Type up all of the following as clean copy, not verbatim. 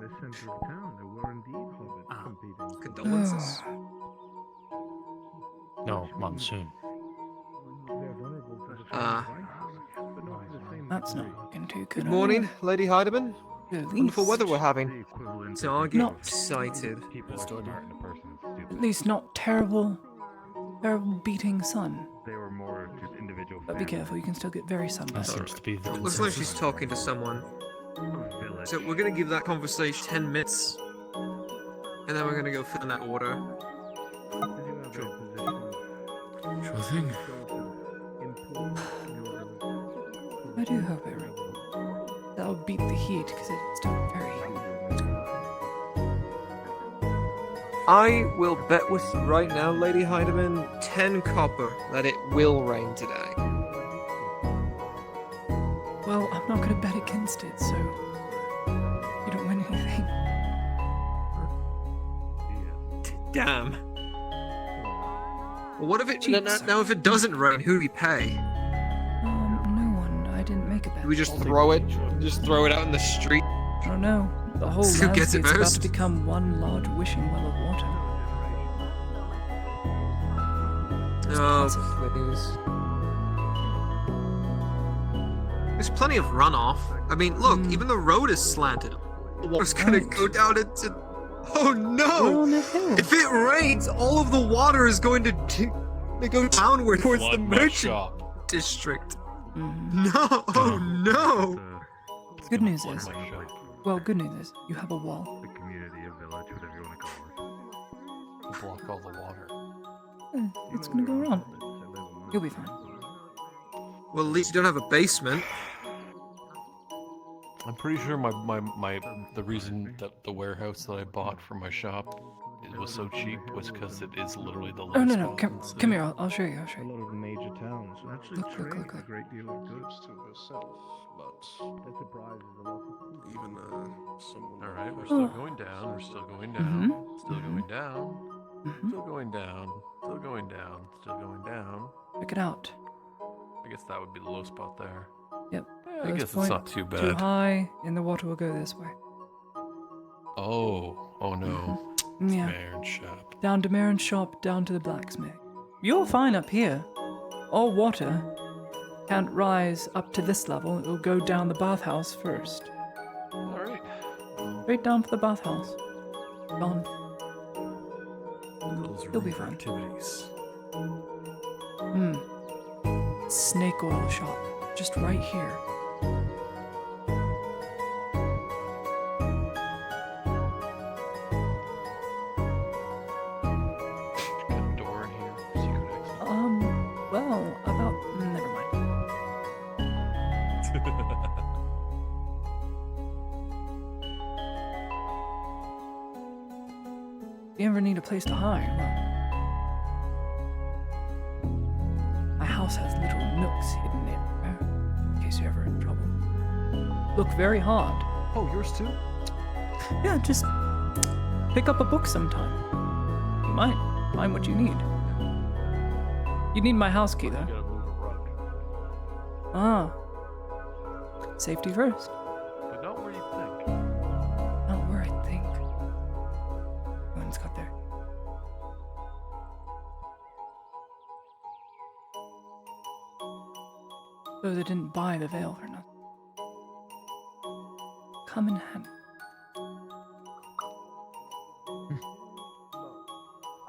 the center of town. There were indeed hobbits competing. Condolences. No, monsoon. They're vulnerable to the same devices, but not to the same That's degree. not looking too good. Good morning, Lady Heidemann. At Wonderful weather we're least, having. Target Not- sighted. People are smart and a person is at stupid. least not terrible beating sun. They were more just individual But be careful, you can still get very That sunburned. seems to be the Looks like she's consensus. talking to someone. village. So we're gonna give that conversation 10 minutes. And then we're gonna go fill in that order. Sure thing. I do hope it rains. That'll beat the heat because it's still very humid. I will bet with you right now, Lady Heidemann, 10 copper that it will rain today. Well, I'm not going to bet against it, so you don't win anything. Damn. Well, what if it Cheap, now, sir. now if it doesn't rain, who do we pay? No one. I didn't make a bet. Do we just throw it? Just throw it out in the street? I don't know. The whole Who gets it landscape's about most? to become one large wishing well of water. Oh, please. There's plenty of runoff. I mean, look, even the road is slanted. The water's gonna Right. go down into. Oh We're no! on a hill. If it rains, all of the water is going to go downward towards the Flood my merchant shop. district. Mhm. No! Oh no! Good news Flood is, my shop. well, good news is, you have a wall. The community, a village, whatever you want to call it. Block all the water. It's gonna go around. You'll be fine. Well, at least you don't have a basement. I'm pretty sure the reason that the warehouse that I bought for my shop it was so cheap was because it is literally the lowest Oh, no, spot come, in the city. come here, I'll show you, I'll show A you. lot of the major towns actually Look, look, trade look, a look. great deal of goods. to herself, but That surprises a lot of people. even someone. All right, we're Oh. still going down. We're still going down. Mhm. Still going down. Mhm. Still going down. Still going down. Still going down. Check it out. I guess that would be the low spot there. Yep. Yeah, I Lowest guess it's point, not too Too bad. high, and the water will go this way. Oh no. Yeah. Man shop. Down to Marin's shop, down to the blacksmith. You're fine up here. All water can't rise up to this level. It'll go down the bathhouse first. All right. Straight down for the bathhouse. Gone. Those You'll be room for fine. activities. Snake oil shop. Just right here. Got a door in here. Secret exit. Well, about. Never mind. You ever need a place to hide? Well, my house has little nooks hidden in case you're ever in trouble. Look very hard. Oh, yours too? Yeah, just pick up a book sometime. You might find what you need. You need my house key, You though. gotta move a rug. Ah. Safety first. But not where you think. Not where I think. One's got there. Those that didn't buy the veil for nothing. Come in handy.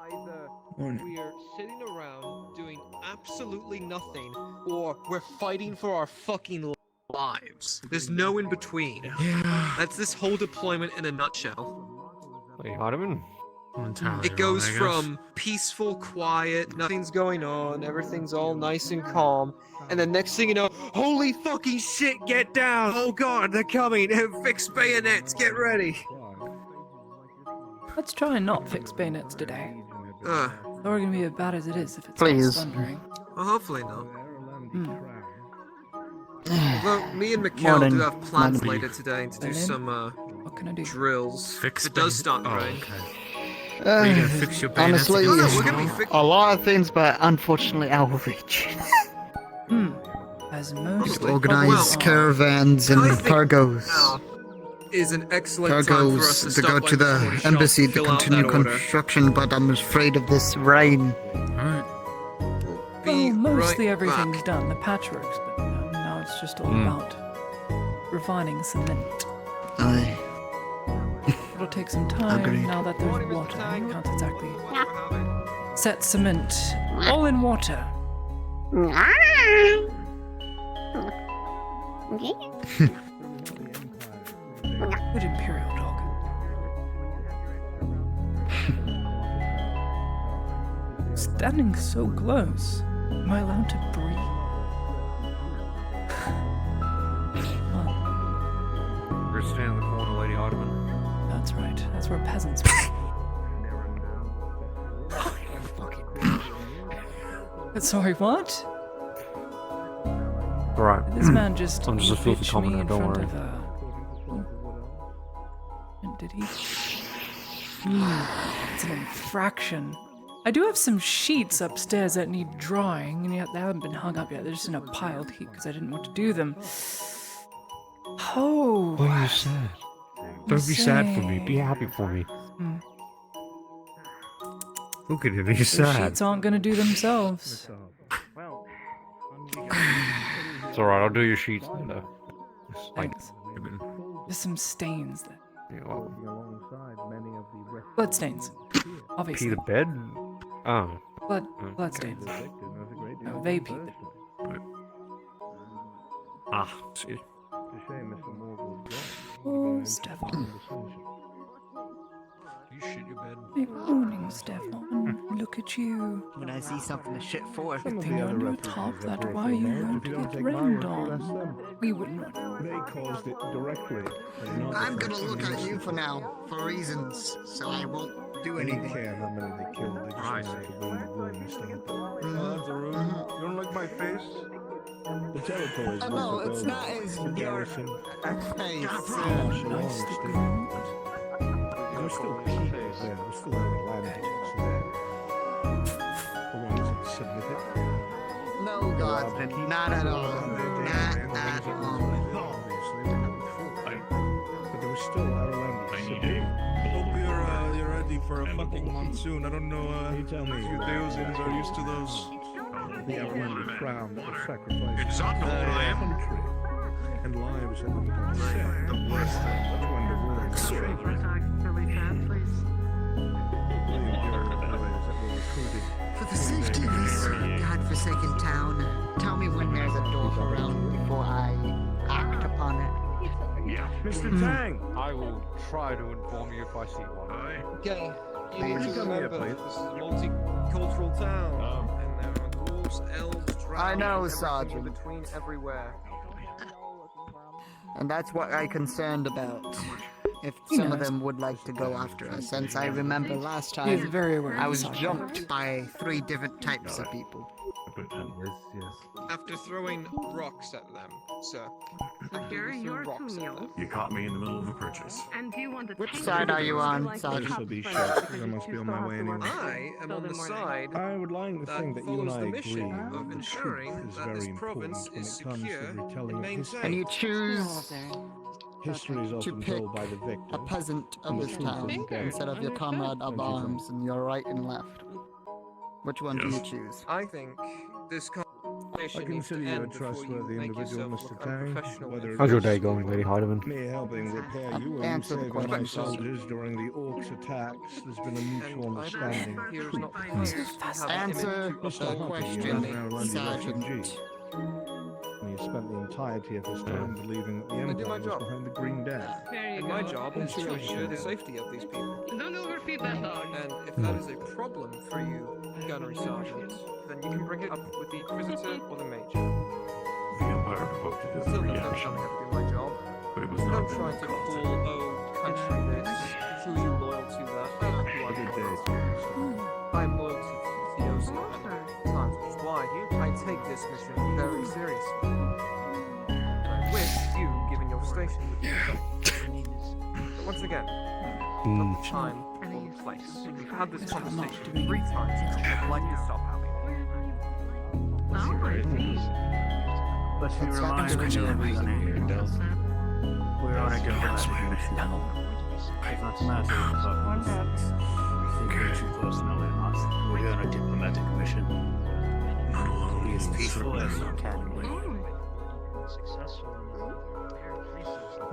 Either we're sitting around doing absolutely nothing, or we're fighting for our fucking lives. There's no in between. Yeah. That's this whole deployment in a nutshell. Lady Heidemann. It goes from peaceful, quiet, nothing's going on, everything's all nice and calm, and then next thing you know, holy fucking shit, get down! Oh god, they're coming! Fix bayonets, get ready! Let's try and not fix bayonets today. Ugh. It's not gonna be as bad as it is if it's Please. thundering. Well, hopefully not. Hmm. Well, me and Mikkel Morning. do have plans Morning. later today to do Morning. some, What can I do? drills. Fix It does start to Oh, rain. okay. Are you gonna fix your bayonets honestly, No, no, we're gonna be A lot of things, but unfortunately out of reach. Hmm. As most Just people organize are. Caravans and I think cargoes. now, is an excellent There time for us goes to to stop go by to the the corner shop, embassy to fill out continue that order. construction, but I'm afraid of this rain. Alright. Be Well, mostly right everything's back. done. The patchwork's been done. Now it's just all about refining cement. Aye. It'll take some time Agreed. now that there's water. You can't exactly set cement all in water. Good imperial dog. Standing so close. Am I allowed to breathe? We're standing in the corner, Lady Hardiman. That's right. That's where peasants are. Sorry, what? Alright. Did this man just I'm just a filthy bitch me commoner, in don't front worry. of And did he? It's an infraction. I do have some sheets upstairs that need drying, and yet they haven't been hung up yet. They're just in a piled heap because I didn't want to do them. Oh. Why are you sad? Don't be sad for me. Be happy for me. Look at him. He's The sad. sheets aren't gonna do themselves. It's alright. I'll do your sheets later. Thanks. There's some stains there. You know, Blood stains. Obviously. pee the bed? Oh. Blood stains. No, they peed there. Ah. See. Oh, Stefan. You shit your bed. Good morning, Stefan. Look at you. When I see something to shit for. Good thing on your top that why you won't get rained on. We wouldn't want to. They caused it directly. I'm gonna look at you for now, for reasons, so I won't do They don't anything. care how many they killed. They just wanted to win the war and stay. You don't like my face? The territories. Oh, no, it's not as your garrison. face. Nice to go. There were still people there. There were still other landowners there. The ones that submitted. No, Godsman, not at all. Not at all. Obviously, they were before. But there was still other landowners. Hope you're ready for a fucking monsoon. I don't know. You tell me. You Deosians are used to those. The outlandish crown that was sacrificed. It's not the whole I am. Country and lives that were upon set. The worst thing. That's when the war was For the safety of this godforsaken town, tell me when there's a door around before I act upon it. Mr. Tang! I will try to inform you if I see one. Okay, you need Please to come here, remember, please. this is a multicultural town, and there are dwarves, elves, dragons, I know, everything Sergeant. in between everywhere. And that's what I'm concerned about. If He some of knows. them would like to go after us, since I remember last He is time very aware. I of was the subject. jumped by 3 different types of people. After throwing rocks at them, sir. Sure, you're too new. You caught me in the middle of a purchase. And do you want to Which take side it are you or on, like Sergeant? the This'll be top short, first, 'cause I because must you be on still my have way to work anyway. on I am till on the the morning. side I would like to that think that you and follows I the agree mission that of the ensuring truth is that very this important province when is it comes to secure retelling and of history. And you maintained. choose History is to often pick told by the victor. a peasant of this town instead of your comrade of arms and your right and left. Which one do you choose? I think this I conversation needs to consider you a end before you trustworthy make individual, yourself Mr. look Tang. unprofessional. Whether How's your it's day going, Lady Hardiman? me helping repair you or you Answer the saving my question. soldiers during the Orcs' attacks, there's been a mutual And I understanding. believe here is not the place to have an Answer image the of a question, Hunter, Sergeant. And he spent the entirety of his time believing that the I do Empire my was job. behind the Green Death. There you And go. my job is to ensure the safety of these people. Don't overfeed that dog. And if that is a problem for you, Gunnery Sergeant, then you can bring it up with the Inquisitor or the Mage. The Empire provoked it as a Still don't tell me reaction, how to do my job. but it was Don't not try what to caused fool, it. oh, country this, who are you loyal to that? I know who I'm Good loyal day. to. I'm loyal to Theosia and times, which is why I take this mission very seriously. And I wish you, given your station, would do the same. But once again, not the time or the place. We've had this conversation 3 times, and I'd like to stop having it. Oh, I see. Let's remind everyone. We're on a diplomatic mission. No. If it's matter of security personnel in us, we're on a diplomatic mission. Not alone. Be as peaceful as you can be.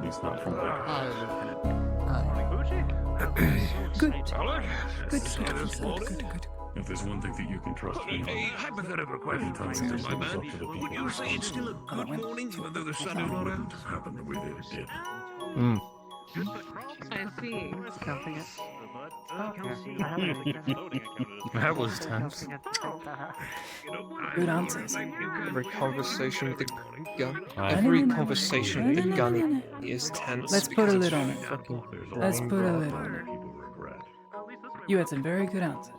He's not from there. Hi, Lieutenant. Good. Good. If there's one thing that you can trust me on, Hypothetical every question time for you, this my comes man. up to the Would people you say it's still a good morning even though the sun is it not wouldn't out? have happened the way that it did. I see. That was tense. Good answers. Every conversation with the gun. Aye. Every conversation with the gun is tense. Let's put a because lid it's on it. fucking Let's boring, put a bro. lid on it. People regret. You had some very good answers.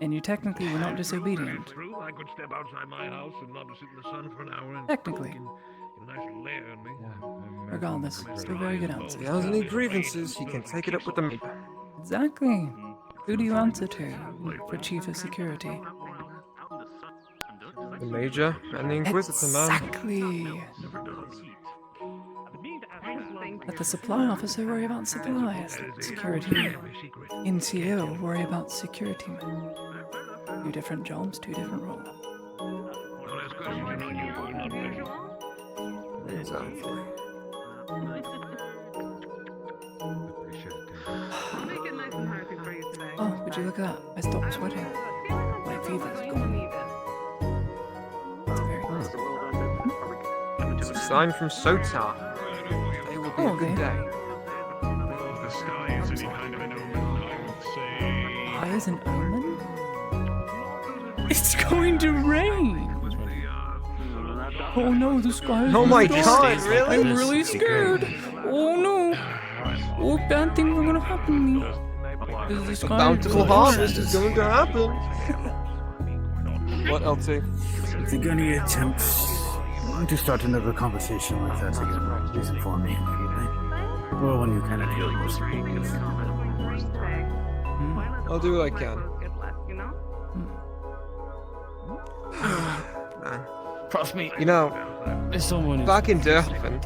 And you technically were not disobedient. True, I could step outside my house and not sit in the sun for an hour and Technically. get a nice layer on me. Regardless, still very good answers. If he has any grievances, he can take it up with them. Exactly. Who do you answer to for Chief of Security? The Major and the Inquisitor, man. Exactly. Let the supply officer worry about supplies. Security NCO worry about security men. 2 different jobs, 2 different roles. Well, there's questions on you, not me. Exactly. I'll make it nice and hearty for you today. Oh, would you look at that? I stopped sweating. My fever's gone. That's very good. It's a sign from Sotar. Today will be a good Okay. day. If the sky is any kind of an omen, I would say... Why is an omen? It's going to rain! Oh no, the sky is Oh my dark. god, really? I'm really scared. Oh no. Oh, bad things are gonna happen to me. The A sky bountiful is harvest is going to happen. What, LT? If you're going to attempt to start another conversation like that again, please inform me immediately. Or when you can at your most. I'll do what I can. Man. Trust me, You know, there's someone who's back in Durham,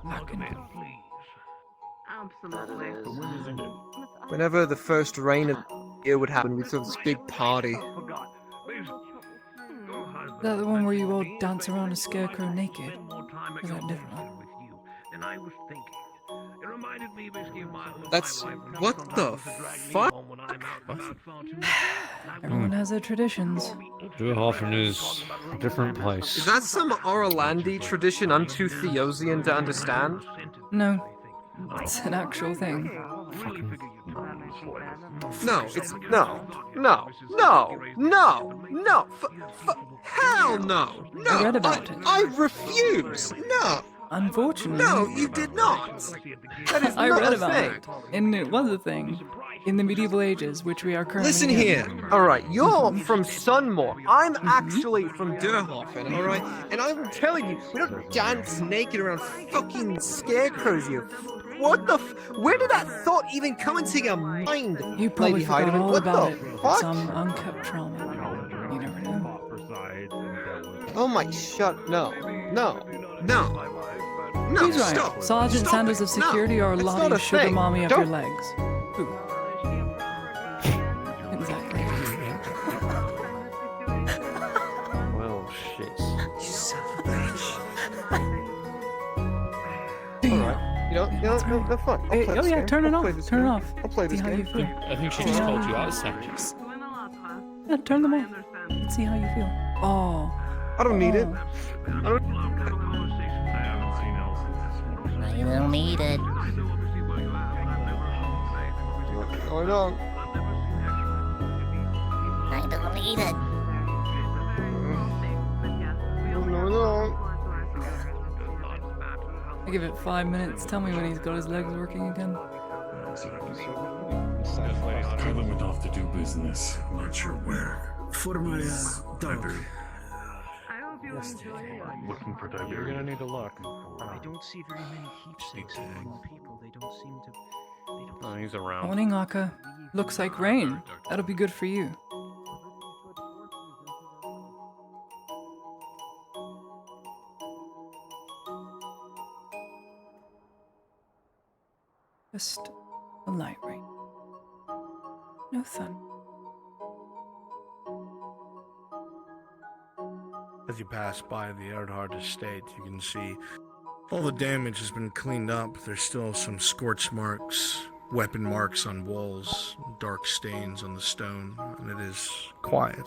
Absolutely. whenever the first rain of the year would happen, we'd throw this big party. Is that the one where you all dance around a scarecrow naked? Is that a different one? That's... what the fuck? Everyone has their traditions. Durhofen is a different place. Is that some Orlandi tradition I'm too Theosian to understand? No, it's an actual thing. No, it's... no. Hell no! No! I read about it. I refuse! No! Unfortunately, No, you did not! That is I not read a about thing! it, and it was a thing in the medieval ages, which we are currently Listen in. here, alright, you're from Sunmore. I'm actually from Durhofen, alright? And I'm telling you, we don't dance naked around fucking scarecrows, you... What the where did that thought even come into your mind, You probably Lady forgot Heidemann? all What about the it. fuck? Some unkept trauma. You never know. Oh my, shut... No. No. No, He's right. stop! Sergeant Stop Sanders it. of Security No, or that's not Lottie a Sugar thing. Mommy up Don't- your legs. Who? Exactly. Well, shit. You son of a bitch. Alright. No, fun. I'll Hey, play oh this yeah, game. turn it I'll play off. this Turn it game. off. I'll play See this how you game. feel. I think she just called you out, Sanchez. Yeah, turn them off. Let's see how you feel. Oh. I don't need it. I haven't seen Elsa this morning. You don't need it. I know. I don't need it. No. I give it 5 minutes. Tell me when he's got his legs working again. Kyla went off to do business. Not sure where. For my dog. I hope you enjoy it. Looking for You're Tiberius. gonna need a look. I don't see very many keepsakes among people. They don't seem to. They don't Oh, he's around. Morning, Aka. Looks like rain. That'll be good for you. Just a light rain. No thunder. As you pass by the Earhart estate, you can see all the damage has been cleaned up. There's still some scorch marks, weapon marks on walls, dark stains on the stone, and it is quiet.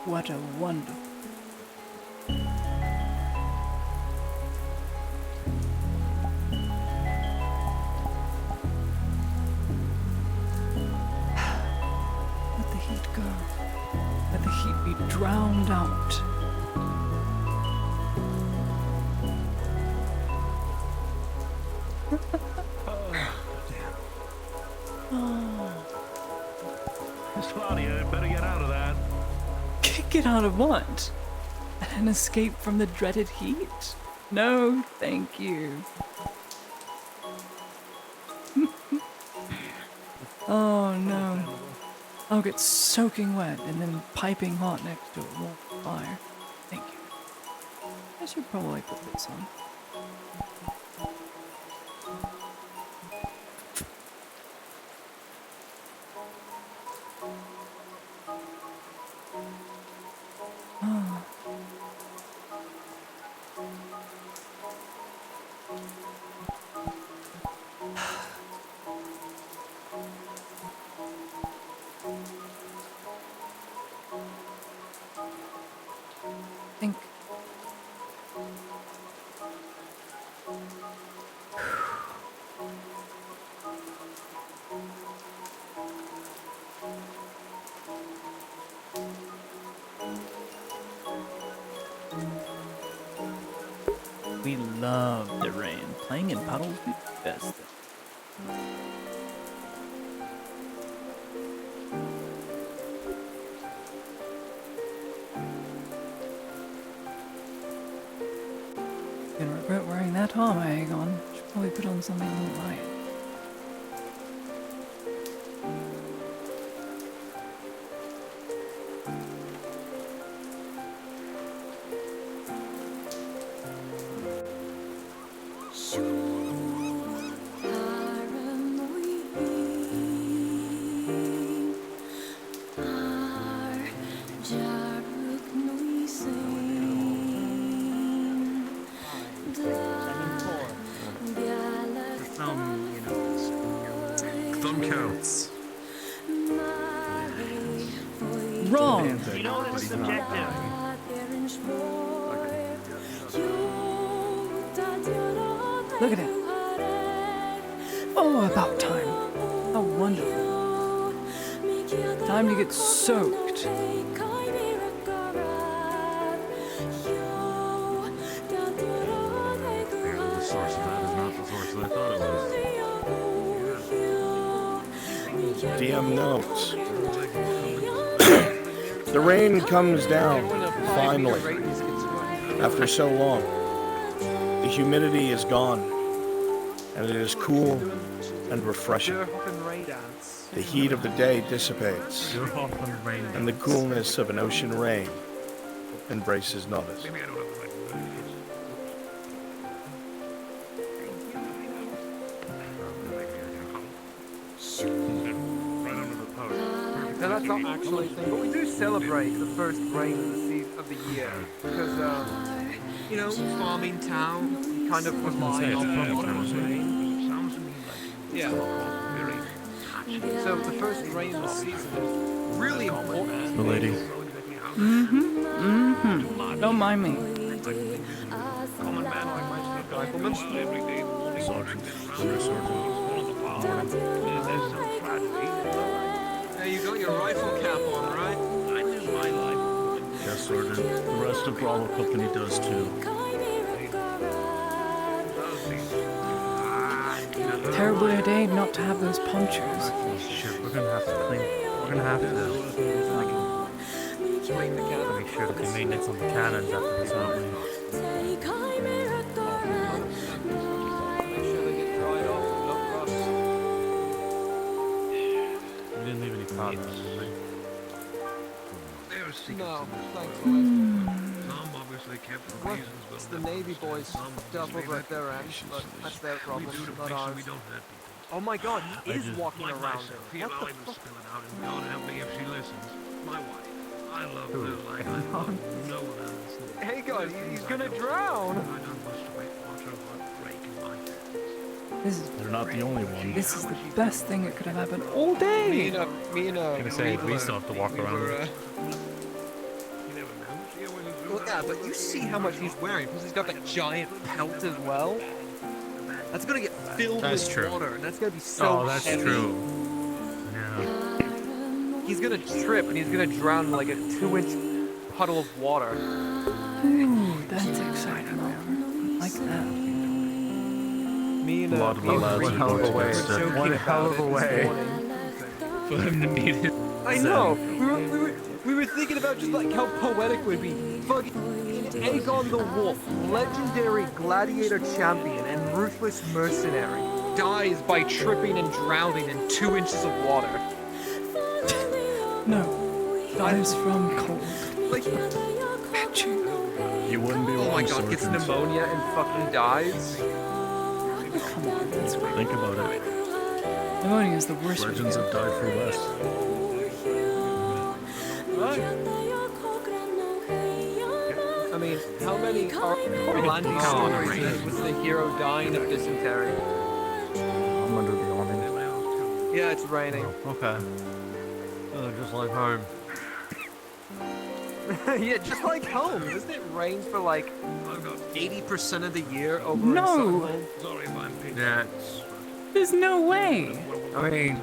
What a wonderful. Let the heat go. Let the heat be drowned out. Miss Claudia, better get out of that. Get out of what? An escape from the dreaded heat? No, thank you. Oh no. I'll get soaking wet and then piping hot next to a warm fire. Thank you. I should probably put this on. Think. We love the rain. Playing in puddles is the best thing. Gonna regret wearing that armor egg on. Should probably put on something a little light. Thumb counts. Wrong! You know this is subjective. Look at it. Oh, about time. How wonderful. Time to get soaked. The source of that is not the source that I thought it was. DM notes. The rain comes down, finally, after so long. The humidity is gone, and it is cool and refreshing. The heat of the day dissipates, and the coolness of an ocean rain embraces notice. No, that's not actually a thing, but we do celebrate the first rain of the year because, you know, farming town, you kind of rely on rain. Yeah. So the first rain of the season is really important. Milady. Don't mind me. Common man like myself, rifleman. Every day, Sergeant. There's some tragedy. Hey, you got your rifle cap on, right? I live my life. Yes, Sergeant. The rest of Bravo Company does too. Terribly ordained not to have those punctures. Shit, we're gonna have to clean. We're gonna have to Clean the cap. make sure that the maintenance on the cannons after this happening. Make sure they get dried off and don't rust. We didn't leave any powder on them, right? There are secrets No, in this thankfully. world. Some obviously kept for What? reasons we'll It's the never Navy understand. boys Some fucked up obviously over at their end, recognition but solutions. that's their We problem, do to not make sure ours. we don't hurt people. Oh my god, he is just- walking Like around myself, there. he What allowed the him to fuck? spill it out, and God help me if she listens. My wife. I love her like I love no one else. Hey god, he's gonna drown! I don't wish to watch her heart break in my hands. This is They're not the only one. This is the best thing that could have happened all Me day. and gonna say, we still have to walk we around were, with You never know. She always is well, yeah, but you see how much he's wearing, because he's got that giant pelt as well. That's gonna get filled That's with true. water, and that's gonna be so Oh, that's heavy. true. Yeah. He's gonna trip, and he's gonna drown in like a 2-inch puddle of water. Ooh, that's exciting. I like that. Me and A lot of the lads Reed are going were to get sick. joking One about hell of it a this way. morning. For him to meet it. I know. We were thinking about just like how poetic it would be. Fucking Aegon the Wolf, legendary gladiator champion and ruthless mercenary, dies by tripping and drowning in 2 inches of water. No, dies from cold. Like, You wouldn't be oh wrong, my god, gets Sergeant. pneumonia and fucking dies. Come on, that's great. Think about it. Pneumonia is the worst. we Legends can have died for less. I mean, how many Orlando stories was the hero dying of dysentery? I'm under the awning. Yeah, it's raining. Okay. Just like home. Yeah, just like home. Doesn't it rain for like 80% of the year over No. in Sutherland? Sorry if I'm picking. Yeah. There's no way. I mean,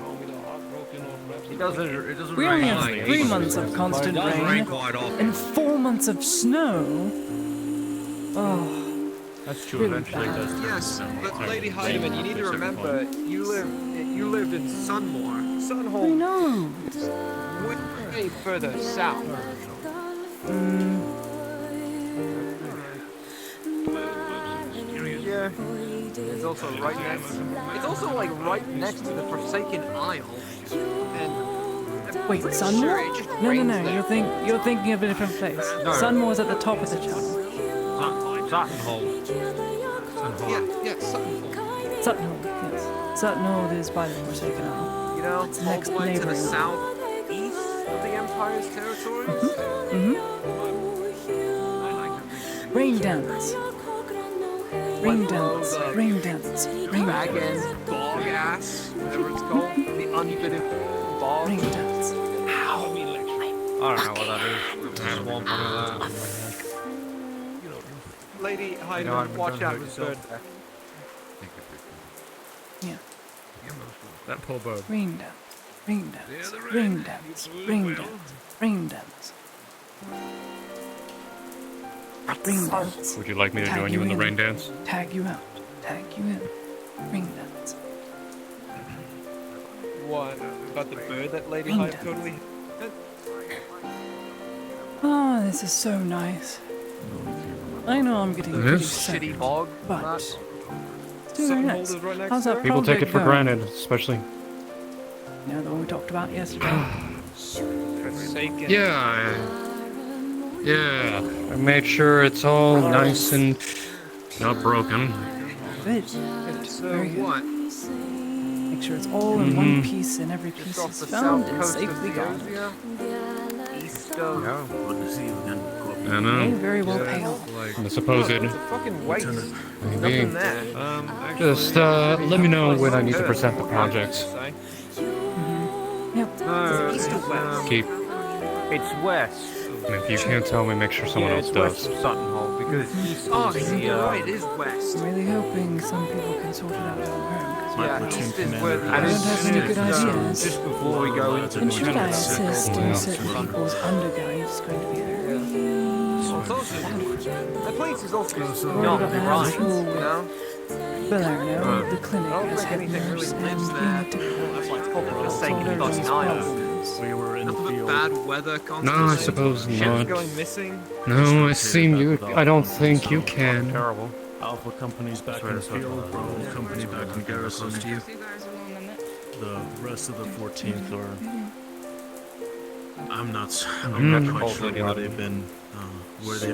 it doesn't We only rain have like 3 80%. months of constant rain and 4 months of snow. Oh, That's true. Really Eventually, it bad. does. turn Yes, to snow. but It's Lady hard to Heidemann, you say need to at a certain remember, point. you lived in Sunmore. I Sunholm know. way further south. Yeah. It's also right next. It's also like right next to the Forsaken Isle. And Wait, sure Sunmore? it just No, rains no. there. You're thinking of a different place. No. Sunmore's at the top of the channel. Suttonhold. Yeah, Suttonholm. Sutton Hold, yes. Sutton Hold is by the Forsaken Isle. You know, It's all next the way to the neighboring. southeast of the Empire's territories. Rain dance. Rain dance. Rain dance. Rain Bag dance. end, bog ass, whatever it's called. The unbidden bog. Rain dance. I don't know what that is. Swamp under that. Lady Heidemann, Heidemann, watch don't out hurt with yourself. bird there. Yeah. That poor bird. Rain dance. Rain dance. Rain dance. Rain dance. Rain dance. Rain dance. Would you like me to Tag join you you in the in. rain dance? Tag you out. Tag you in. Rain dance. What? About the bird that Lady Rain Hive dance. totally... Oh, this is so nice. I know I'm getting pretty sick, Shitty bog. but it's still very Suttonhold nice. is right next How's to that it. People take it project for going? granted, especially. You know, the one we talked about yesterday. Forsaken. Yeah, I made sure it's all nice and not broken. Good. So Very good. what? Make sure it's all in one piece and every piece Just off is the found south and coast of safely gone. Eosia? East of... Good to see you again. I May know. very well pay off. The supposed. It's a fucking waste. Maybe. Nothing there. Just let me know when I need to present the projects. Yep. East or west? Keep. It's west. And if you can't tell me, make sure someone else does. Sutton Hole because Oh, you're right, it is west. I'm really hoping some people can sort it out at home. Yeah, east is where the I don't have any good ideas. just before we go into And should I the insist Yeah. on certain people's undergoing, it's going to be very... The place is also Worried not about the right, hospital you with know? Palermo, the clinic I don't as think head anything nurse, really and lives being there. a difficult That's like proper solve forsaken everyone's fucking island. problems. We were in the Nothing but field. bad weather constantly. No, I suppose Shit's not. going missing. No, I seem you. I don't think you can. Terrible. Alpha company's back in the field, Bravo company back in garrison. The rest of the 14th are... I'm not quite sure where they've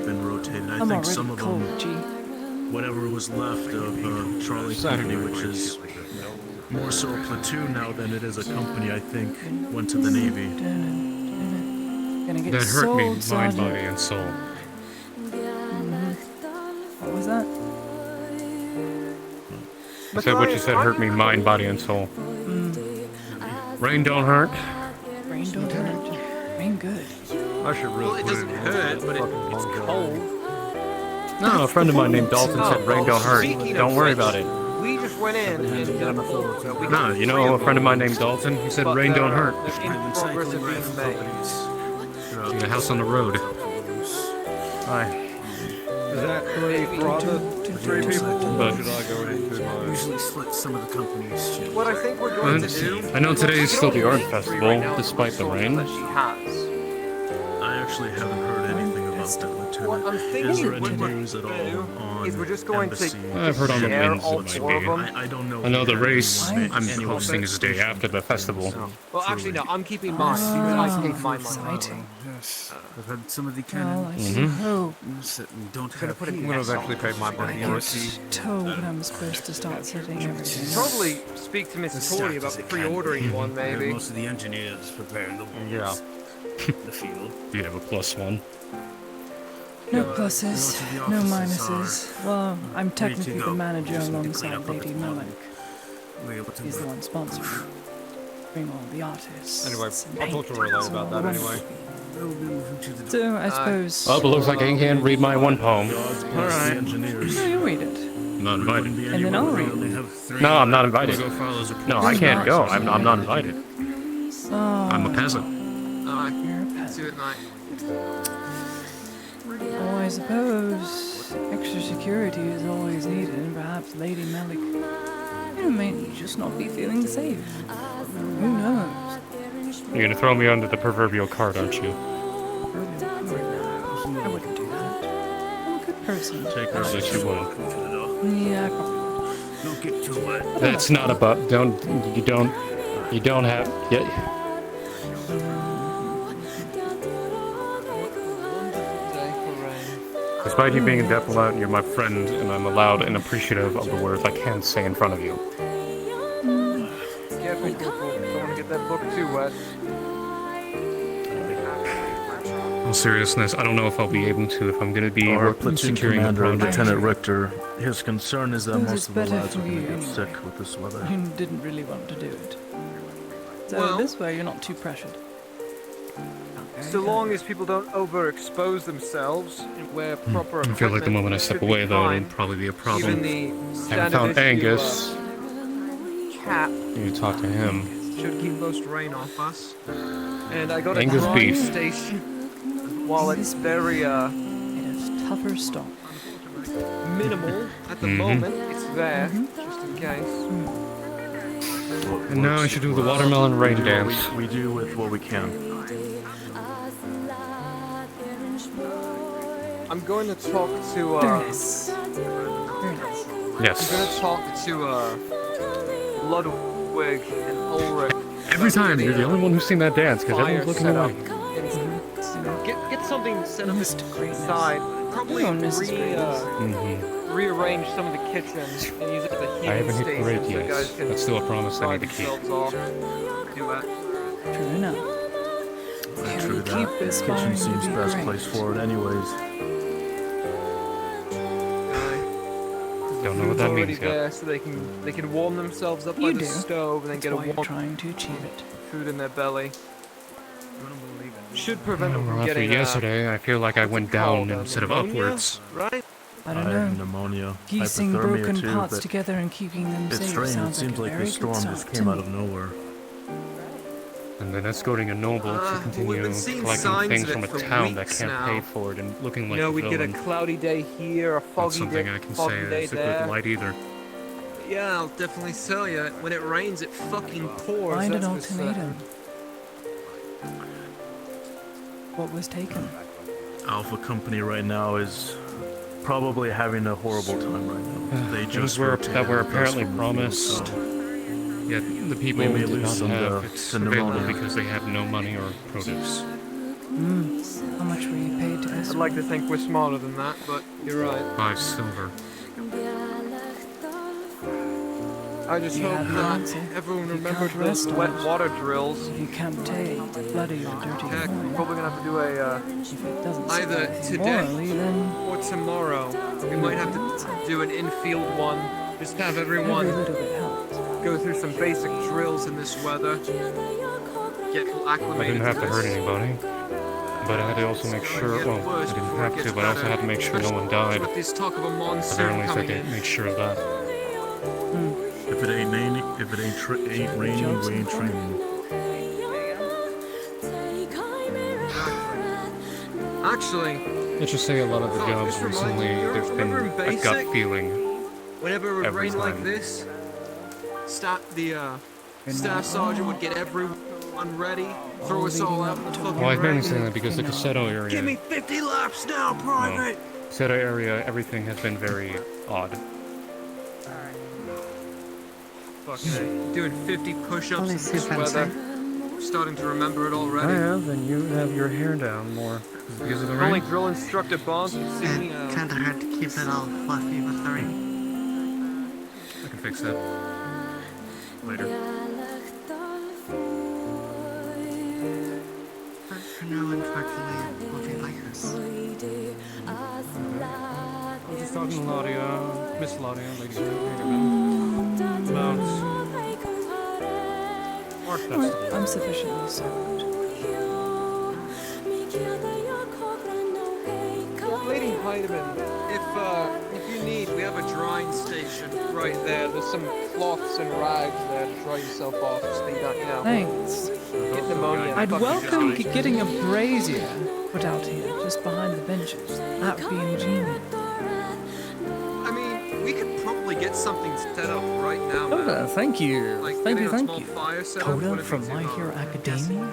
been rotated. I I'm think some already of them, cold, G. whatever was left of Charlie Company, which is more so a platoon now than it is a company, I think, went to the Navy. Gonna get That hurt me, sold, mind, Sergeant. body, and soul. What was that? I said what you said hurt me, mind, body, and soul. Rain don't hurt. Rain don't hurt. Rain good. I should really Well, it doesn't hurt, but it's cold. No, a friend of mine named Dalton said rain don't hurt. Speaking Don't of worry which, about it. We just went in and we No, got you three know a of friend of them, mine named Dalton. He said but rain don't they're- hurt. they're in progress of being made. In a house on the road. Hi. Is that three for other three people? But- Should I go into my... Usually split some of the companies. What I think we're going to do... I know today is still the art Three festival, right now, despite the resources rain. that she has. I actually haven't heard anything about that, What Lieutenant. I'm thinking Is there what any we're news at gonna all do on is we're just going embassy? to I've heard on the share winds all it might four of be. them. I don't know. I know the if race anyone- I'm anyone hosting is the day after the festival. Well, actually, no. I'm keeping mine because I take my money. Exciting. Yes. I've had some of the Well, I cannons see hope. that we don't Gonna have put it here. in I'm gonna actually pay my money I for get it. told when I'm supposed to start setting everything. Probably speak to Mrs. Torley about pre-ordering one, maybe. Most of the engineers preparing the walls. Yeah. The field. You have a +1. No pluses, no minuses. Well, I'm technically the manager Just need to clean alongside up a Lady bit more. Malik. We're able to He's the one sponsoring. Bring all the artists. Anyway, and I'll talk to her painters later about and all that the anyway. We'll be moving to the So, I suppose... Oh, but looks like I can't read my one poem. God's bless the engineers. No, you read it. I'm not Wouldn't invited. be And then anywhere I'll we read only it. have three. No, I'm not invited. Go file those reports. No, I can't go. I'm not invited. Oh, I'm a peasant. Alright, you're a pet. see you at night. Oh, I suppose extra security is always needed, and perhaps Lady Malik may just not be feeling safe. Who knows? You're gonna throw me under the proverbial cart, aren't you? I wouldn't do that. I'm a good person. Take her. Yes, you will. Yeah, I probably would. Don't get too wet. That's not about. You don't have. Yeah. Despite you being a diplomat, you're my friend, and I'm allowed and appreciative of the words I can't say in front of you. Careful, careful. Don't want to get that book too wet. In seriousness, I don't know if I'll be able to, if I'm going to be Our platoon securing the commander, project. Lieutenant Richter, his concern is that Suppose most it's of the better lads are for going to you get anyway. sick with this weather. You didn't really want to do it. So Well- this way you're not too pressured. So long as people don't overexpose themselves and wear proper I feel like the equipment, moment I it step should be away, though, fine. it'll probably be a Even problem. the I haven't standard found issue, Angus. Cap You need to talk to him. should keep most rain off us. And I got a Angus grind beef. station. While it's very Made a tougher stop. minimal at the Mhm. moment, it's there just in case. And now I should do the watermelon rain dance. We do with what we can. I'm going to talk to Very nice. Very nice. I'm Yes. going to talk to Ludwig and Ulrich. Every time, you're the only one who's seen that dance, because Fire everyone's looking set away. up and get something set up Mr. Greatness. inside. Probably Come on, Mrs. Greatness. Mm-hmm. rearrange some of the kitchens and use it as a heating I haven't hit station great so yet. guys can That's still a promise I dry need to keep. themselves off. Do that. True enough. True You that. keep Kitchen aspiring to seems be best great. place for it anyways. Don't know what that Already means yet. there, so they can warm themselves up by You the do. stove and then That's get a why you're warm trying to achieve it. food in their belly. should prevent him Well, from after getting yesterday, I feel like I went down instead of pneumonia, upwards. right? I don't know. Pneumonia, Piecing hypothermia broken too, parts but together and keeping them it's safe strange. It sounds seems like like a the very good storm start just to came out me. of nowhere. And then escorting a noble to We've continue been seeing collecting signs things of it from a for town that weeks can't now. pay for it and looking like You know, a we get a villain. cloudy day here, a Not foggy something day, I can foggy say day is a there. good light either. Yeah, I'll definitely tell you. When it rains, it fucking pours. Find an that's for certain. ultimatum. What was taken? Alpha Company right now is probably having a horrible time right now. They Things just were, rotated that were us apparently from the promised. field, so Yet the people we may did lose not some have to it pneumonia. available because they have no money or produce. How much were you paid to I'd escort? like to think we're smarter than that, but you're right. 5 silver. I just You hope have the that answer. everyone You remembered can't those rest wet on it. water drills. You can't take bloody or dirty Heck, we're coin. probably gonna have to do a, If it doesn't either survive today morally, then or tomorrow. We might have to do an infield one. Just have everyone every little bit helps. go through some basic drills in this weather. Get I acclimated didn't have to to hurt this. anybody. But I had to also make sure, well, I didn't have to, but I also had to make sure no one died. With this talk of a But monsoon at least I coming could in. make sure of that. If it ain't raining, we ain't training. Actually, Let's just say a lot of the Oh, jobs this reminds recently, me, there's been remember in a gut basic? feeling. whenever it Every rained like time. this, staff sergeant would get everyone ready, throw us all out in the fucking Well, I've mainly rain. saying that because the Cassetto Give me area, 50 laps now, private! Cassetto area, everything has been very odd. Fucking A. Doing 50 push-ups Only in this soup and weather. Starting to remember it already. then you have your hair down more because of the Only drill instructor Bonds can see me And out. kinda hard to keep it all fluffy with the rain. I can fix that later. But for now, unfortunately, it will be like this. I'm just talking to Laudia, Miss Laudia, ladies and gentlemen, about art festival. I'm sufficiently served. Lady Heidemann, if you need, we have a drying station right there. There's some cloths and rags there to dry yourself off so you don't, Thanks. get pneumonia. I'd Fucking welcome just- getting a brazier put out here, just behind the benches. That would be ingenious. I mean, we could probably get something set up right now, man. Coda, thank you. Like, Thank getting you, a thank small you. fire set up, Coda what do you from think My about Hero it? Academia?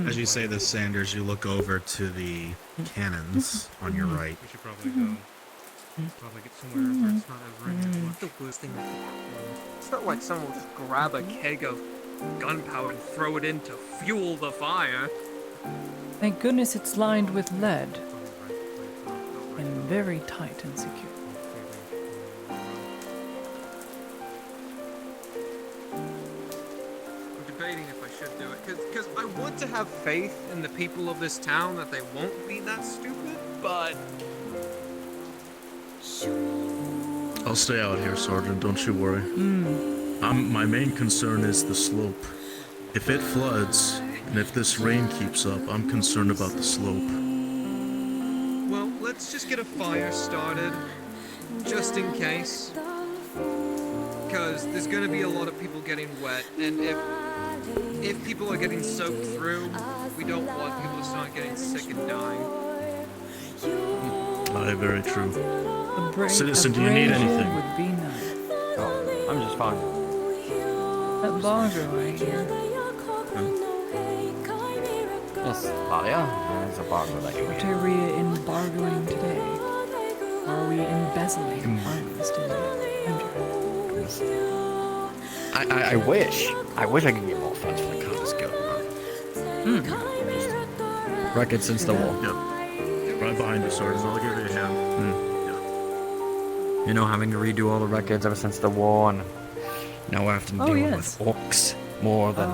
As you say this, Sanders, you look over to the cannons on your right. We should probably go. Probably get somewhere where it's not as raining. What's the worst thing that could happen? It's not like someone will just grab a keg of gunpowder and throw it in to fuel the fire. Thank goodness it's lined with lead and very tight and secure. I'm debating if I should do it, because I want to have faith in the people of this town that they won't be that stupid, but... I'll stay out here, Sergeant. Don't you worry. My main concern is the slope. If it floods, and if this rain keeps up, I'm concerned about the slope. Well, let's just get a fire started, just in case. Because there's gonna be a lot of people getting wet, and if people are getting soaked through, we don't want people to start getting sick and dying. Aye, very true. Citizen, do you need anything? Would be nice. Oh, I'm just fine. That Largo right here. Yes, Laudia, there's a bar that you What are we embargoing today? Or are we embezzling funds today? I wish I could get more funds for the Comics Guild. Record since the war. Yep. Right behind you, Sergeant. I'll give you a hand. You know, having to redo all the records ever since the war, and now I have to deal yes. with orcs more than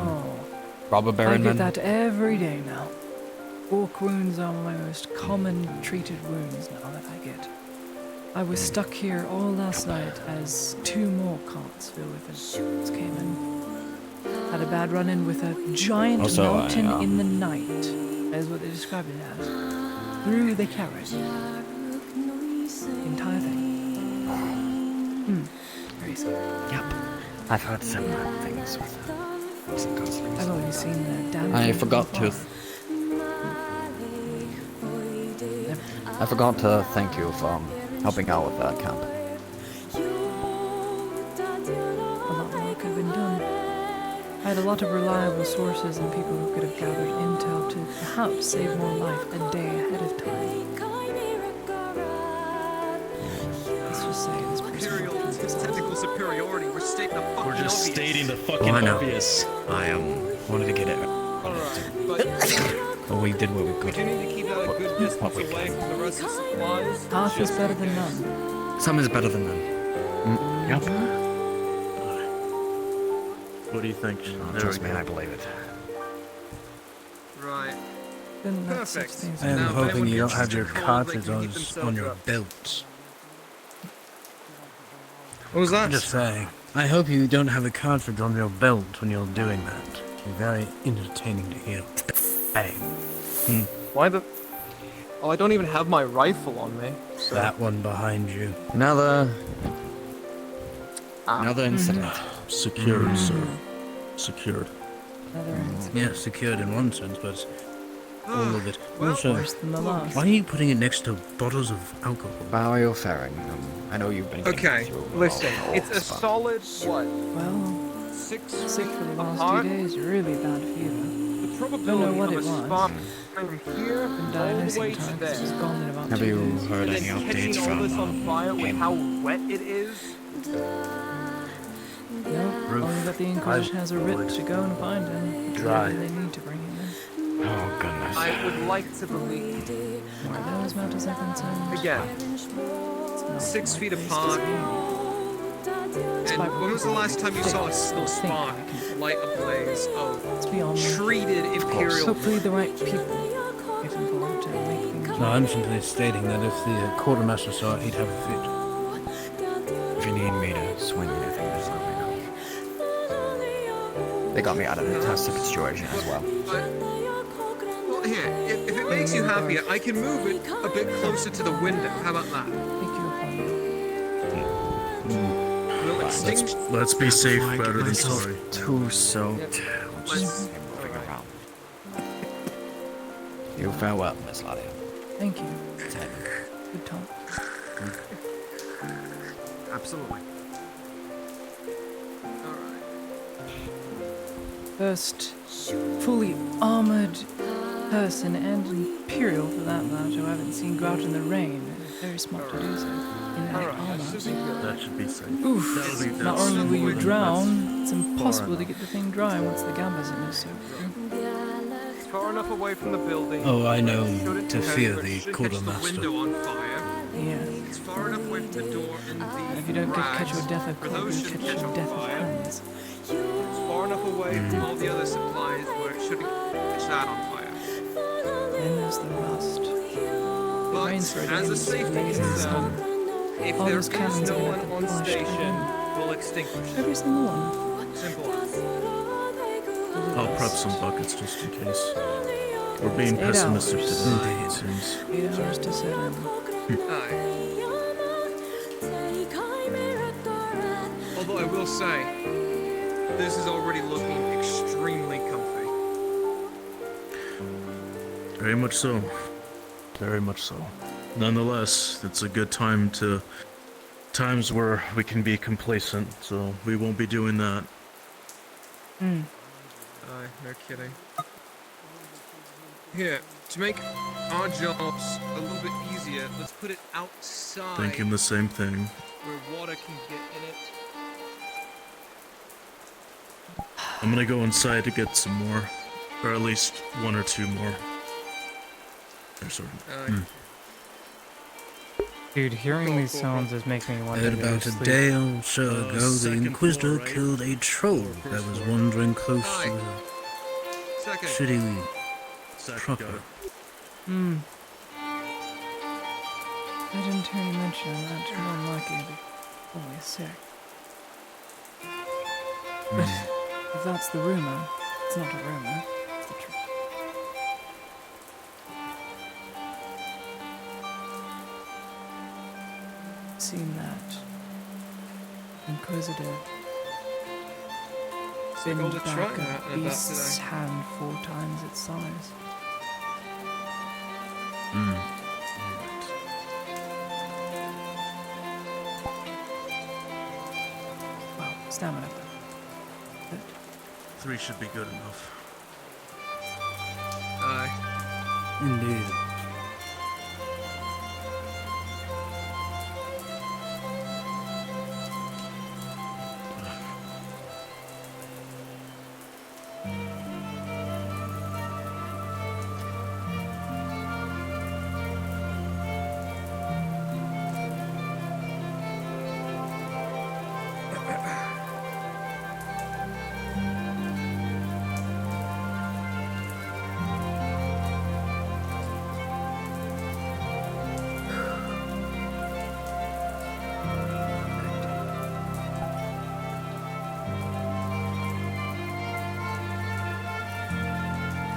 robber I baron get men. that every day now. Orc wounds are my most common treated wounds now that I get. I was stuck here all last night as 2 more carts filled with infections came in. Had a bad run-in with a giant Also, mountain in the night. That is what they described it as. Through the carrot. The entire thing. Very sad. Yep. I've heard similar things with some ghostlings. I've only seen the damage. I forgot to. I forgot to thank you for helping out with that camp. A lot more could have been done. I had a lot of reliable sources and people who could have gathered intel to perhaps save more life a day ahead of time. Let's just say this person Technical superiority. We're stating the fucking We're just obvious. stating the fucking I know. obvious. I wanted to get it. Well, we did what we We could. do need to keep that a good distance away from the rest of the supplies. half is better than none. Some is better than none. Yep. What do you think? Trust me, I believe it. Right. Then that's such Perfect. things. I am Now, if hoping anyone you don't gets have your too cold, they can heat cartridges themselves on your up. belts. What was that? I'm just saying. I hope you don't have a cartridge on your belt when you're doing that. It's very entertaining to hear. Hey, Why the... Oh, I don't even have my rifle on me. So... that one behind you. Another incident. Secured, sir. Secured. Yeah, secured in one sense, but all of it. Well, Also, Worse than the last. why are you putting it next to bottles of alcohol? How are you faring? I know you've been. Okay, listen. It's a solid, what? Well, 6 sick feet for the last apart? 2 days, really bad fever. The probability Don't know what of it a was. spark from here Been all the diagnosing way to times. there. It's gone in about Have 2 you days. heard And any then updates catching all this on from? fire with how wet it is. No, only that the Inquisition has a writ to go and find him. Dry. They need to bring him in. Oh goodness. I would like to believe. Where those matters are concerned. Again, it's not 6 my feet place to apart. say. And when was the last time you saw a still spark light a blaze of Let's be honest. treated Imperial? Hopefully the right people get involved to make things No, I'm simply stating that if the quartermaster saw it, he'd have a fit. If you need me to swing anything, just let me know. They got me out of a tough situation as well. Well, here, if it makes you happier, I can move it a bit closer to the window. How about that? Will extinct. Let's be safe I rather get than myself sorry. too soaked. Let's- Just moving around. You farewell, Miss Ladia. Thank you. Ten. Good talk. Absolutely. First fully armored person and Imperial for that matter who I haven't seen go out in the rain. Very smart to do so. In that armor. That should be safe. Oof. Not only will you drown, it's impossible to get the thing dry once the gambas in is soaked through. It's far enough away from the building. Oh, I know Shouldn't to catch- fear but the shouldn't catch quartermaster. the window on fire. Yeah. It's far enough away from the door and the And if you don't catch your death of for cold, those you shouldn't catch catch your on death of fire. hands. It's far enough away from all the other supplies where it shouldn't catch that on fire. Then there's the rust. But Rains for a as day, a safety blazes concern, on. if All there those is cannons no are gonna one have to on flush station, again. we'll extinguish it. Every single one. Simple as. I'll prep some buckets just in case. We're being It's 8 pessimistic hours. today, it seems. 8 hours to sit in. Aye. Although I will say, this is already looking extremely comfy. Very much so. Very much so. Nonetheless, it's a good time to... times where we can be complacent, so we won't be doing that. Hmm. Aye, no kidding. Here, to make our jobs a little bit easier, let's put it outside Thinking the same thing. where water can get in it. I'm gonna go inside to get some more. Or at least one or two more. Or sorry. Aye. Dude, hearing these sounds just makes me wonder. Heard to go about to a sleep. day or so ago, the second Inquisitor floor, right? killed a troll that was wandering close to the Second. city Second proper. guy. Hmm. I didn't hear you mention that. More than likely to be fully sick. But If that's the rumor, it's not a rumor, it's the truth. Seen that inquisitive like all binned the back trying a about beast's today. hand 4 times its size. Well, stamina. But 3 should be good enough. Aye. Indeed.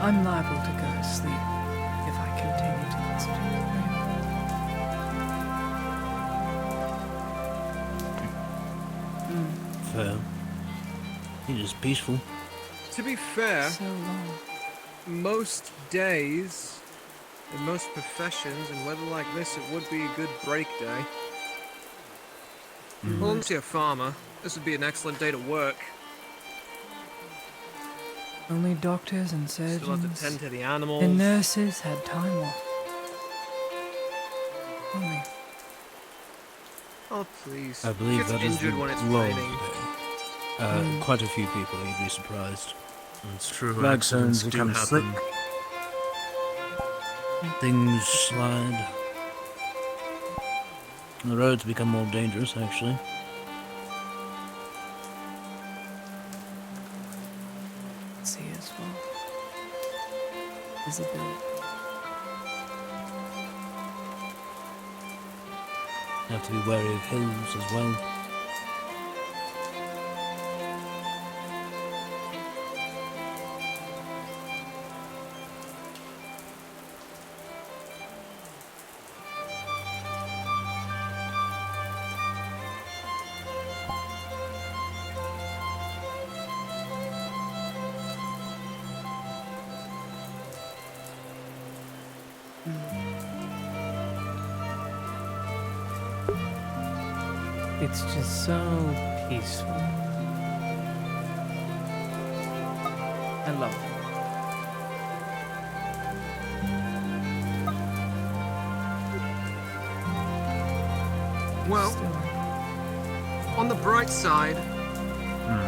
I'm liable to go to sleep if I continue to listen to the radio. Fair. It is peaceful. To be fair, So long. most days, in most professions, in weather like this, it would be a good break day. Well, unless you're a farmer, this would be an excellent day to work. Only doctors and Still have surgeons to tend to the animals. and nurses had time off. Only. Oh, please. I believe Gets that is injured the when it's law raining. today. Quite a few people, you'd be surprised. It's true. Flagstones Accidents do become slick. happen. Things slide. The roads become more dangerous, actually. See as well. Visibility. You have to be wary of hills as well. It's just so peaceful. I love it. Well, on the bright side,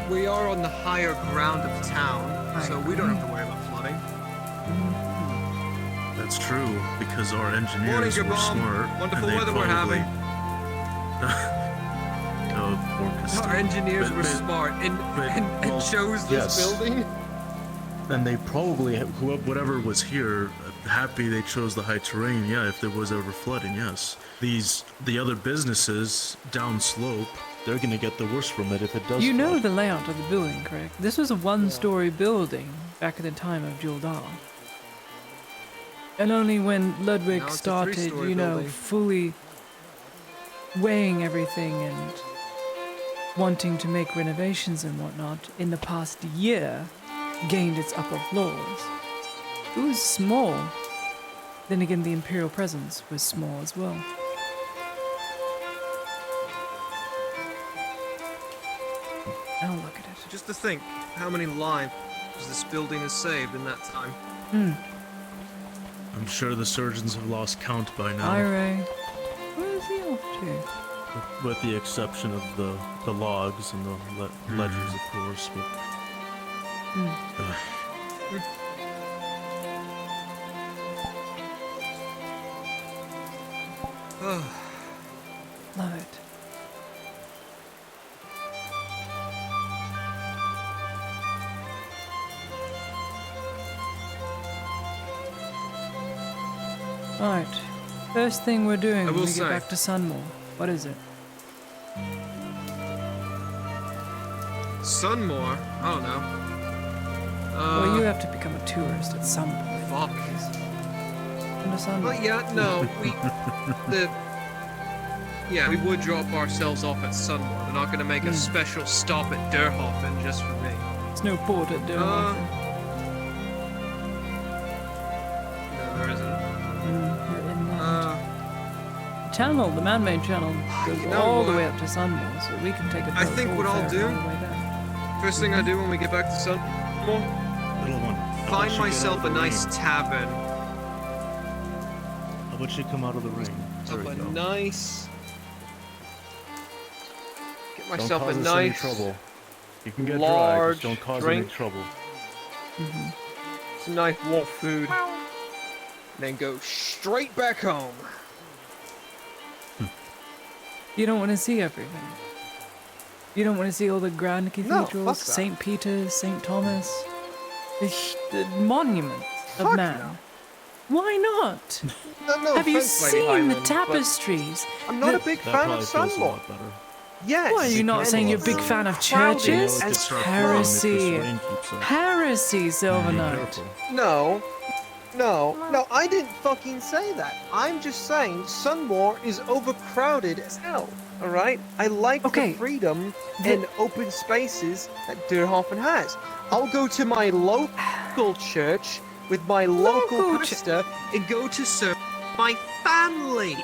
we are on the higher ground of town, so we don't have to worry about flooding. That's true, because our engineers Morning, were Gabon. smart. Wonderful and they weather we're probably... having. Poor Castillo. Our engineers But- were but- smart and, but- and well, chose this yes. building. And they probably, whatever was here, happy they chose the high terrain, yeah, if there was ever flooding, yes. The other businesses down slope, they're gonna get the worst from it if it does You know flood. the layout of the building, correct? This was a one-story building back at the time of Juldar. And only when Ludwig Now it's a started, three-story you know, building. fully weighing everything and wanting to make renovations and whatnot, in the past year, gained its upper floors. It was small. Then again, the Imperial presence was small as well. Now look at it. Just to think how many lives this building has saved in that time. I'm sure the surgeons have lost count by now. Ire, where is he off to? With the exception of the logs and the ledgers, of course. But, Love it. Alright. First thing we're doing when will we get say- back to Sunmore. What is it? Sunmore? I don't know. Well, you have to become a tourist at some point. Fuck. Understand? But yeah, no, we would drop ourselves off at Sunmore. They're not gonna make a special stop at Derhofen just for me. There's no port at Derhofen. No, there isn't. You're inland. The channel, the man-made channel, goes all the way up to Sunmore, so we can take a boat. I think what I'll do, all the way there. first thing I do when we get back to Sunmore, Little one. find myself a nice tavern. How about you come out of the ring? Get myself don't a cause us any nice trouble. You can get dry, large just don't cause drink. any trouble. Some nice warm food. Then go straight back home. You don't want to see everything. You don't want to see all the grand cathedrals, fuck that. St. Peter's, St. Thomas, the monuments of Fuck man. no. Why not? No Have you offense, Lady seen Hyman, the but tapestries? I'm not a big That fan probably of feels a Sunmore. lot better. Yes. What, are you not saying you're a big fan of crowded churches? as It's fuck. Heresy. rain keeps up. Heresy, Silver Be Knight. careful. No, I didn't fucking say that. I'm just saying Sunmore is overcrowded as hell, alright? I like the freedom and open spaces that Derhofen has. I'll go to my local church with my local pastor and go to serve my family.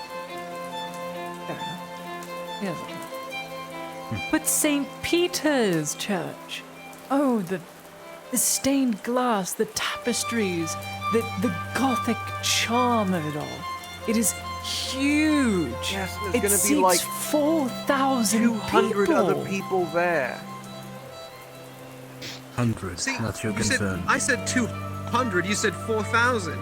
Fair enough. Yes. But St. Peter's Church. Oh, the stained glass, the tapestries, the Gothic charm of it all. It is huge. Yes, It there's gonna be seats like 4,000 200 people. other people there. 100. See, That's your you said, concern. I said 200, you said 4,000.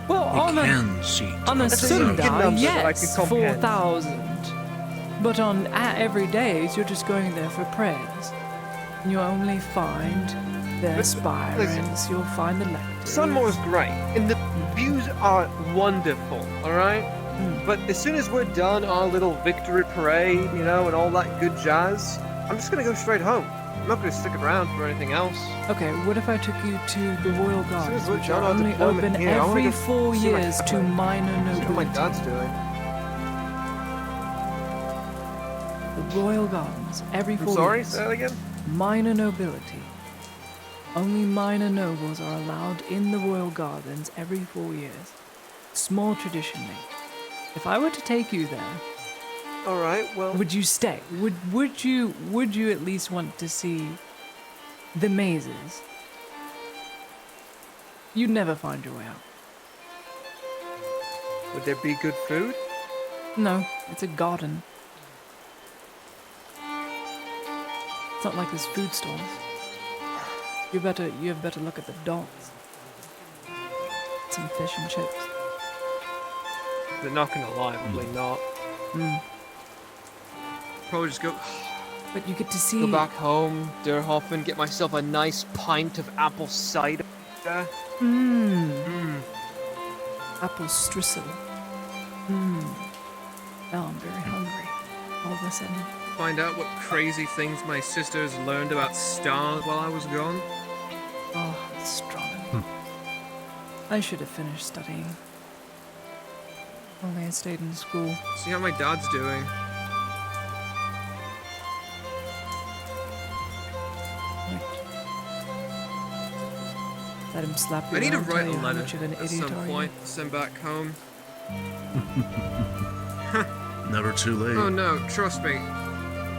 Well, on can seat a That's a significant Sunday, number that I yes, can comprehend. 4,000. But on every days, you're just going there for prayers. And you'll only find the spirals, you'll find the lectors. Sunmore's great, and the views are wonderful, alright? But as soon as we're done our little victory parade, you know, and all that good jazz, I'm just gonna go straight home. I'm not gonna stick around for anything else. Okay, what if I took you to the Royal Gardens, we're which done are our only deployment open here, I wanna every go 4 see my years to family. minor See what my nobility? dad's doing. The Royal Gardens, every 4 I'm sorry, years. say that again? Minor nobility. Only minor nobles are allowed in the Royal Gardens every 4 years. Small tradition, mate. If I were to take you there, alright, well, would you stay? Would you at least want to see the mazes? You'd never find your way out. would there be good food? No, it's a garden. It's not like there's food stalls. You have better look at the docks. Some fish and chips. They're not gonna lie, probably not. Probably just go But you get to see. go back home, Derhofen, get myself a nice pint of apple cider. Apple strisel. Now I'm very hungry. All of a sudden. Find out what crazy things my sisters learned about stars while I was gone. Oh, astronomy. I should have finished studying. Only I stayed in school. See how my dad's doing. Let him slap you I need to around, write tell a you how letter much of an at idiot some are point to send back home. Never too late. Oh no, trust me.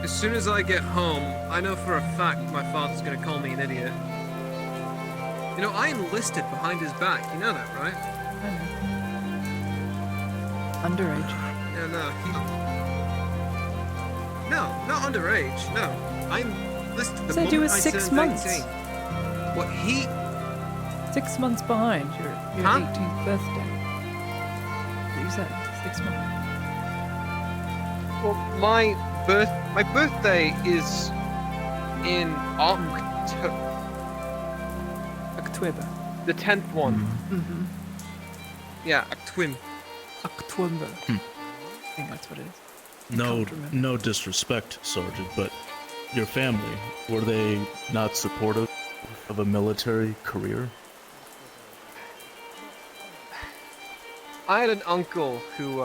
As soon as I get home, I know for a fact my father's gonna call me an idiot. You know, I enlisted behind his back. You know that, right? I know. Underage. Yeah, no. No, not underage. No, I enlisted the Said moment you were I 6 turned months. 18. What he? 6 months behind your Huh? 18th birthday. You said 6 months. Well, my birthday is in October. The 10th one. Yeah, October. October. I think that's what it is. No disrespect, Sergeant, but your family, were they not supportive of a military career? I had an uncle who,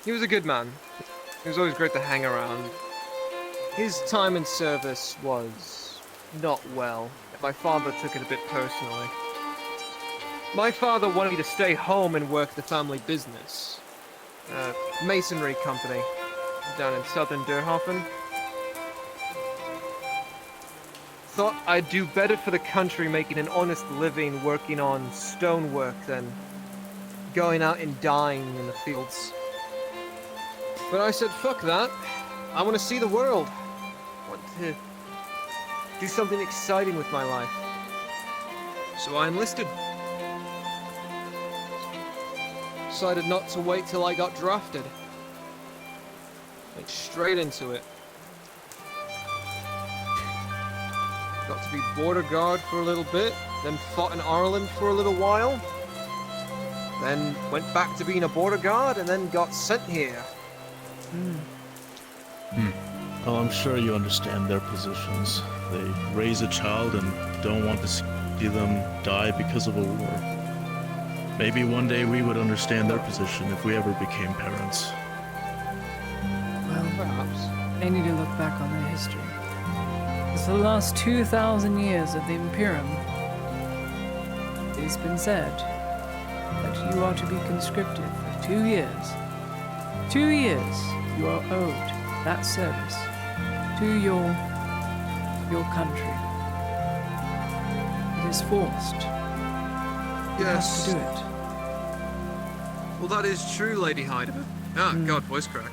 he was a good man. He was always great to hang around. His time in service was not well. My father took it a bit personally. My father wanted me to stay home and work the family business. A masonry company down in southern Durhofen. Thought I'd do better for the country making an honest living working on stonework than going out and dying in the fields. But I said, fuck that. I want to see the world. I want to do something exciting with my life. So I enlisted. Decided not to wait till I got drafted. Went straight into it. Got to be border guard for a little bit, then fought in Ireland for a little while. Then went back to being a border guard and then got sent here. Well, I'm sure you understand their positions. They raise a child and don't want to see them die because of a war. Maybe one day we would understand their position if we ever became parents. Well, perhaps. They need to look back on their history. It's the last 2,000 years of the Imperium. It has been said that you are to be conscripted for 2 years. 2 years you are owed that service to your country. It is forced. You Yes. have to do it. Well, that is true, Lady Heidemann. God, voice crack.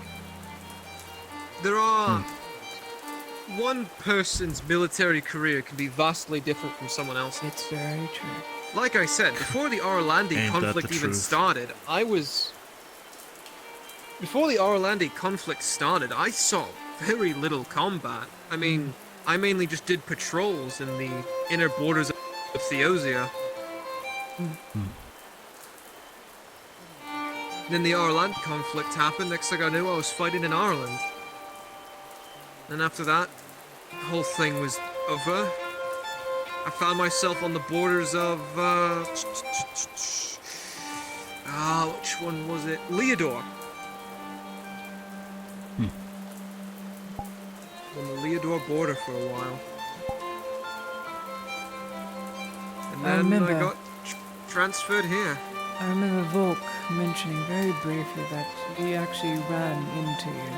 There are... One person's military career can be vastly different from someone else's. It's very true. Like I said, before the Orlandi conflict even started, Before the Orlandi conflict started, I saw very little combat. I mean, I mainly just did patrols in the inner borders of Theosia. Then the Orlandi conflict happened. Next thing I knew, I was fighting in Ireland. And after that, the whole thing was over. I found myself on the borders of, which one was it? Leodor. On the Leodor border for a while. And then I got transferred here. I remember Volk mentioning very briefly that he actually ran into you.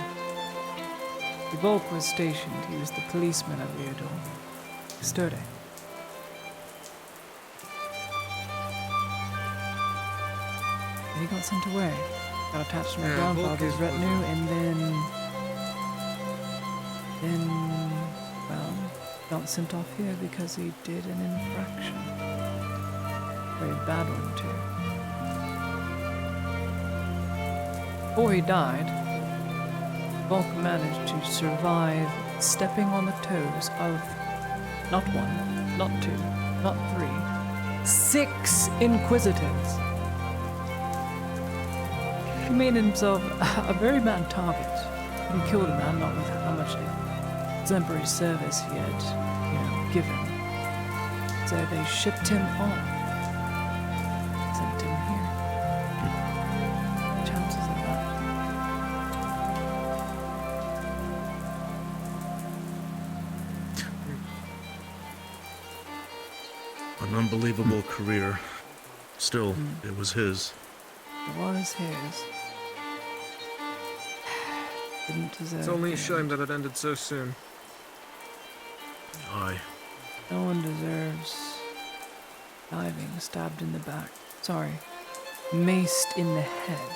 The Volk was stationed. He was the policeman of Leodor. Custode. He got sent away. Got attached to my grandfather's retinue, and then, well, got sent off here because he did an infraction. Very bad one, too. Before he died, Volk managed to survive stepping on the toes of not one, not two, not three, 6 inquisitors. He made himself a very bad target. He killed a man not with how much exemplary service he had, given. So they shipped him on. Sent him here. Chances of that. An unbelievable career. Still, it was his. It was his. Didn't deserve It's only a it. shame that it ended so soon. Aye. No one deserves diving, stabbed in the back. Sorry, maced in the head.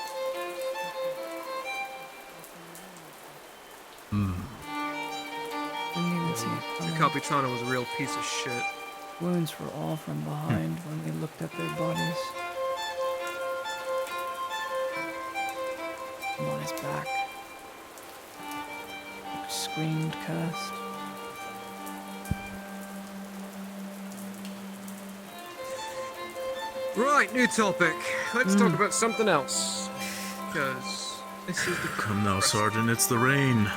Didn't even see it The coming. Capitano was a real piece of shit. Wounds were all from behind when we looked at their bodies. I'm on his back. Screamed, cursed. Right, new topic. Let's talk about something else. Because this is the... Come now, Sergeant, it's the rain.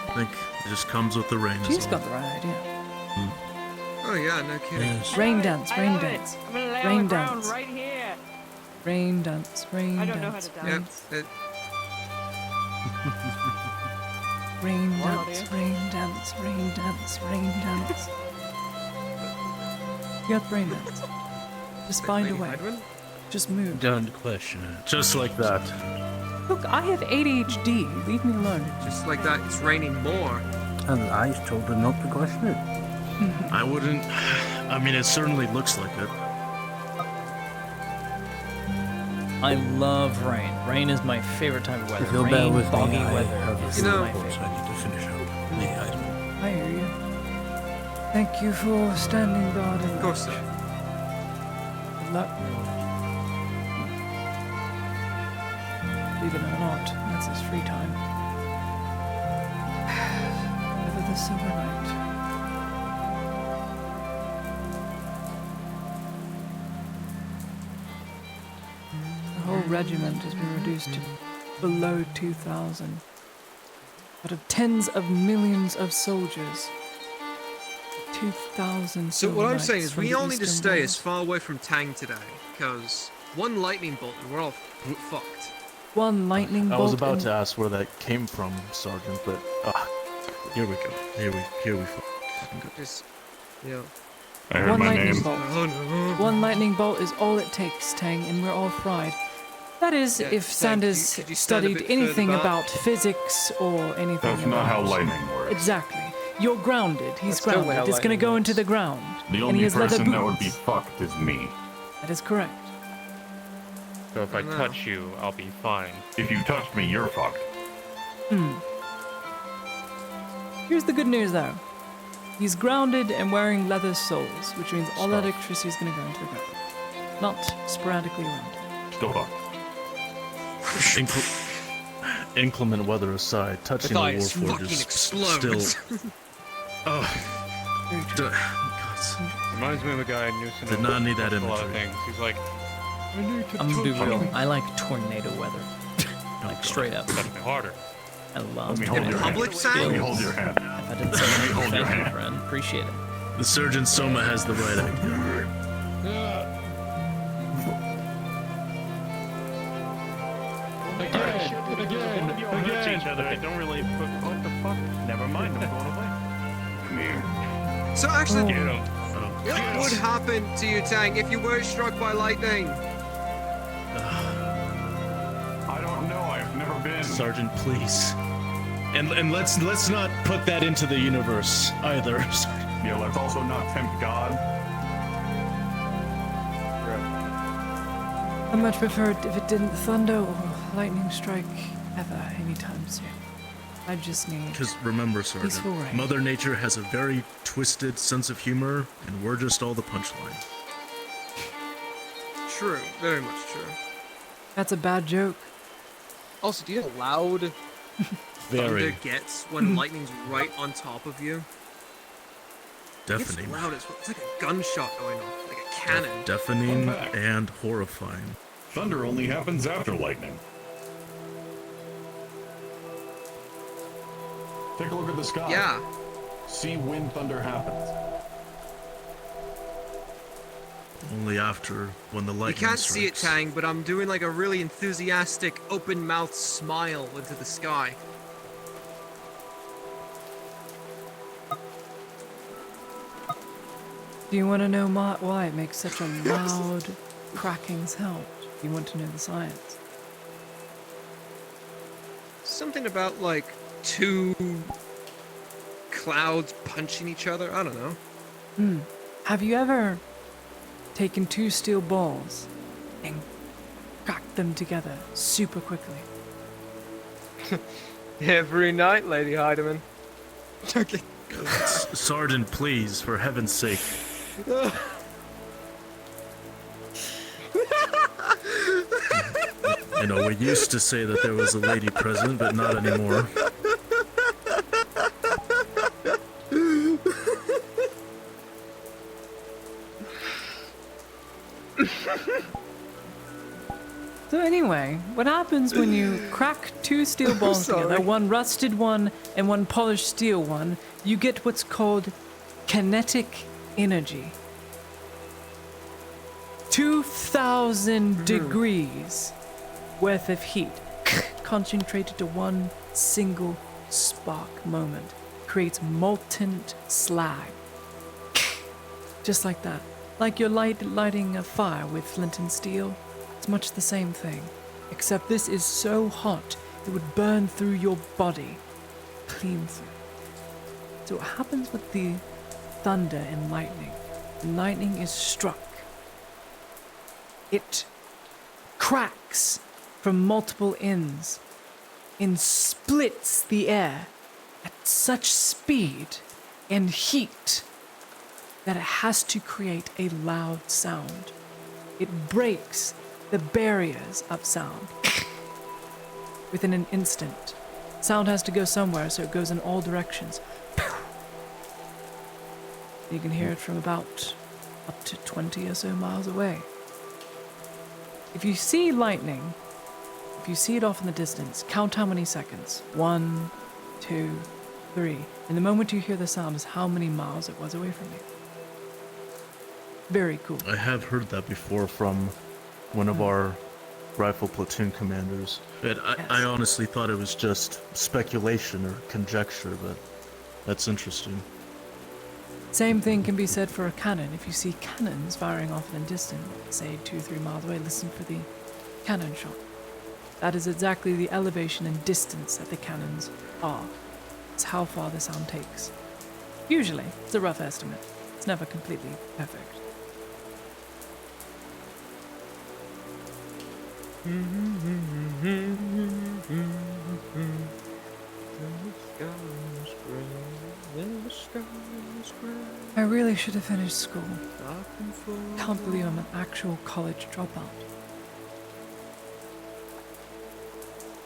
I think it just comes with the rain. She's got the right idea. Oh yeah, no kidding. Yes. Rain dance, rain dance, I'm gonna lay rain on the ground dance, right here. rain dance, rain I don't know how dance, to rain dance. Yep. rain dance, rain dance, rain dance, rain dance. You got brain dance. Just find a way. Just move. Don't question it. Just like that. Look, I have ADHD. Leave me alone. Just like that, it's raining more. And I told her not to question it. I wouldn't. I mean, it certainly looks like it. I love rain. Rain is my favorite type of weather. If you'll Rain, bear with me, foggy I weather have is a few my reports favorite. I need to finish up. Lady Heidemann. I hear you. Thank you for standing guard. Of course, sir. Good luck. Believe it or not, that's his free time. Ever the silver night. The whole regiment has been reduced to below 2,000. Out of tens of millions of soldiers. 2,000 So what I'm silver saying knights is from we the all need to Eastern stay Wars. as far away from Tang today, because one lightning bolt and we're all fucked. One lightning bolt. I was about and- to ask where that came from, Sergeant, but here we go. Here we fucking go. Just, you know. I heard One my lightning name. bolt. Oh no. One lightning bolt is all it takes, Tang, and we're all fried. That is, Yeah, if Tang, Sanders could you stand a studied bit further anything back? about physics or anything. That's not how about- lightning works. Exactly. You're grounded. He's That's totally grounded. how It's gonna lightning go works. into the ground. The and he only has leather person that would be boots. fucked is me. That is correct. So if I No. touch you, I'll be fine. If you touch me, you're fucked. Here's the good news, though. He's grounded and wearing leather soles, which means all that electricity is gonna go into the ground, not sporadically around. Still fucked. Inclement weather aside, touching the Matthias Warforged fucking is explodes. still. God. Reminds me of a guy I knew. Did not need that A lot of imagery. things. He's like, I need to I'm gonna be touch real. you. I like tornado weather. Like straight up. Touch me harder. I love Let me hold your hand. Public Let sound? me hold your hand. If I didn't say Let me hold anything, your thank you, hand. friend. Appreciate it. The Surgeon Soma has the right idea. Again. Each other. I don't really. What the fuck? Never mind. I'm going away. Come here. So actually, Get him. what would happen to you, Tang, if you were struck by lightning? I don't know. I've never been. Sergeant, please. And let's not put that into the universe either. Yeah, let's also not tempt God. I much prefer it if it didn't thunder or lightning strike ever anytime soon. I just need. Because remember, Sergeant, Peaceful rain. Mother Nature has a very twisted sense of humor, and we're just all the punchline. True, very much true. That's a bad joke. Also, do you know how loud thunder Very gets when lightning's right on top of you? deafening. It's loud. It's like a gunshot going off, like a cannon. Deafening and horrifying. Thunder only happens after lightning. Take a look at the sky. Yeah. See when thunder happens. Only after when the You lightning can't see it, strikes. Tang, but I'm doing like a really enthusiastic, open-mouthed smile into the sky. Do you want to know why it makes such a loud, cracking sound? Do you want to know the science? Something about like two clouds punching each other. I don't know. Have you ever taken two steel balls and cracked them together super quickly? Every night, Lady Heidemann. Okay. Sergeant, please, for heaven's sake. You know, we used to say that there was a lady present, but not anymore. So anyway, what happens when you crack two steel balls together, sorry. one rusted one and one polished steel one, you get what's called kinetic energy. 2,000 degrees worth of heat concentrated to one single spark moment creates molten slag. Just like that. Like you're lighting a fire with flint and steel. It's much the same thing. Except this is so hot, it would burn through your body. Clean through. So what happens with the thunder and lightning? When lightning is struck, it cracks from multiple ends and splits the air at such speed and heat that it has to create a loud sound. It breaks the barriers of sound within an instant. Sound has to go somewhere, so it goes in all directions. You can hear it from about up to 20 or so miles away. If you see lightning, if you see it off in the distance, count how many seconds. 1, 2, 3. And the moment you hear the sound is how many miles it was away from you. Very cool. I have heard that before from one of our rifle platoon commanders. And I honestly thought it was just speculation or conjecture, but that's interesting. Same thing can be said for a cannon. If you see cannons firing off in a distance, say 2-3 miles away, listen for the cannon shot. That is exactly the elevation and distance that the cannons are. It's how far the sound takes. Usually, it's a rough estimate. It's never completely perfect. I really should have finished school. Can't believe I'm an actual college dropout.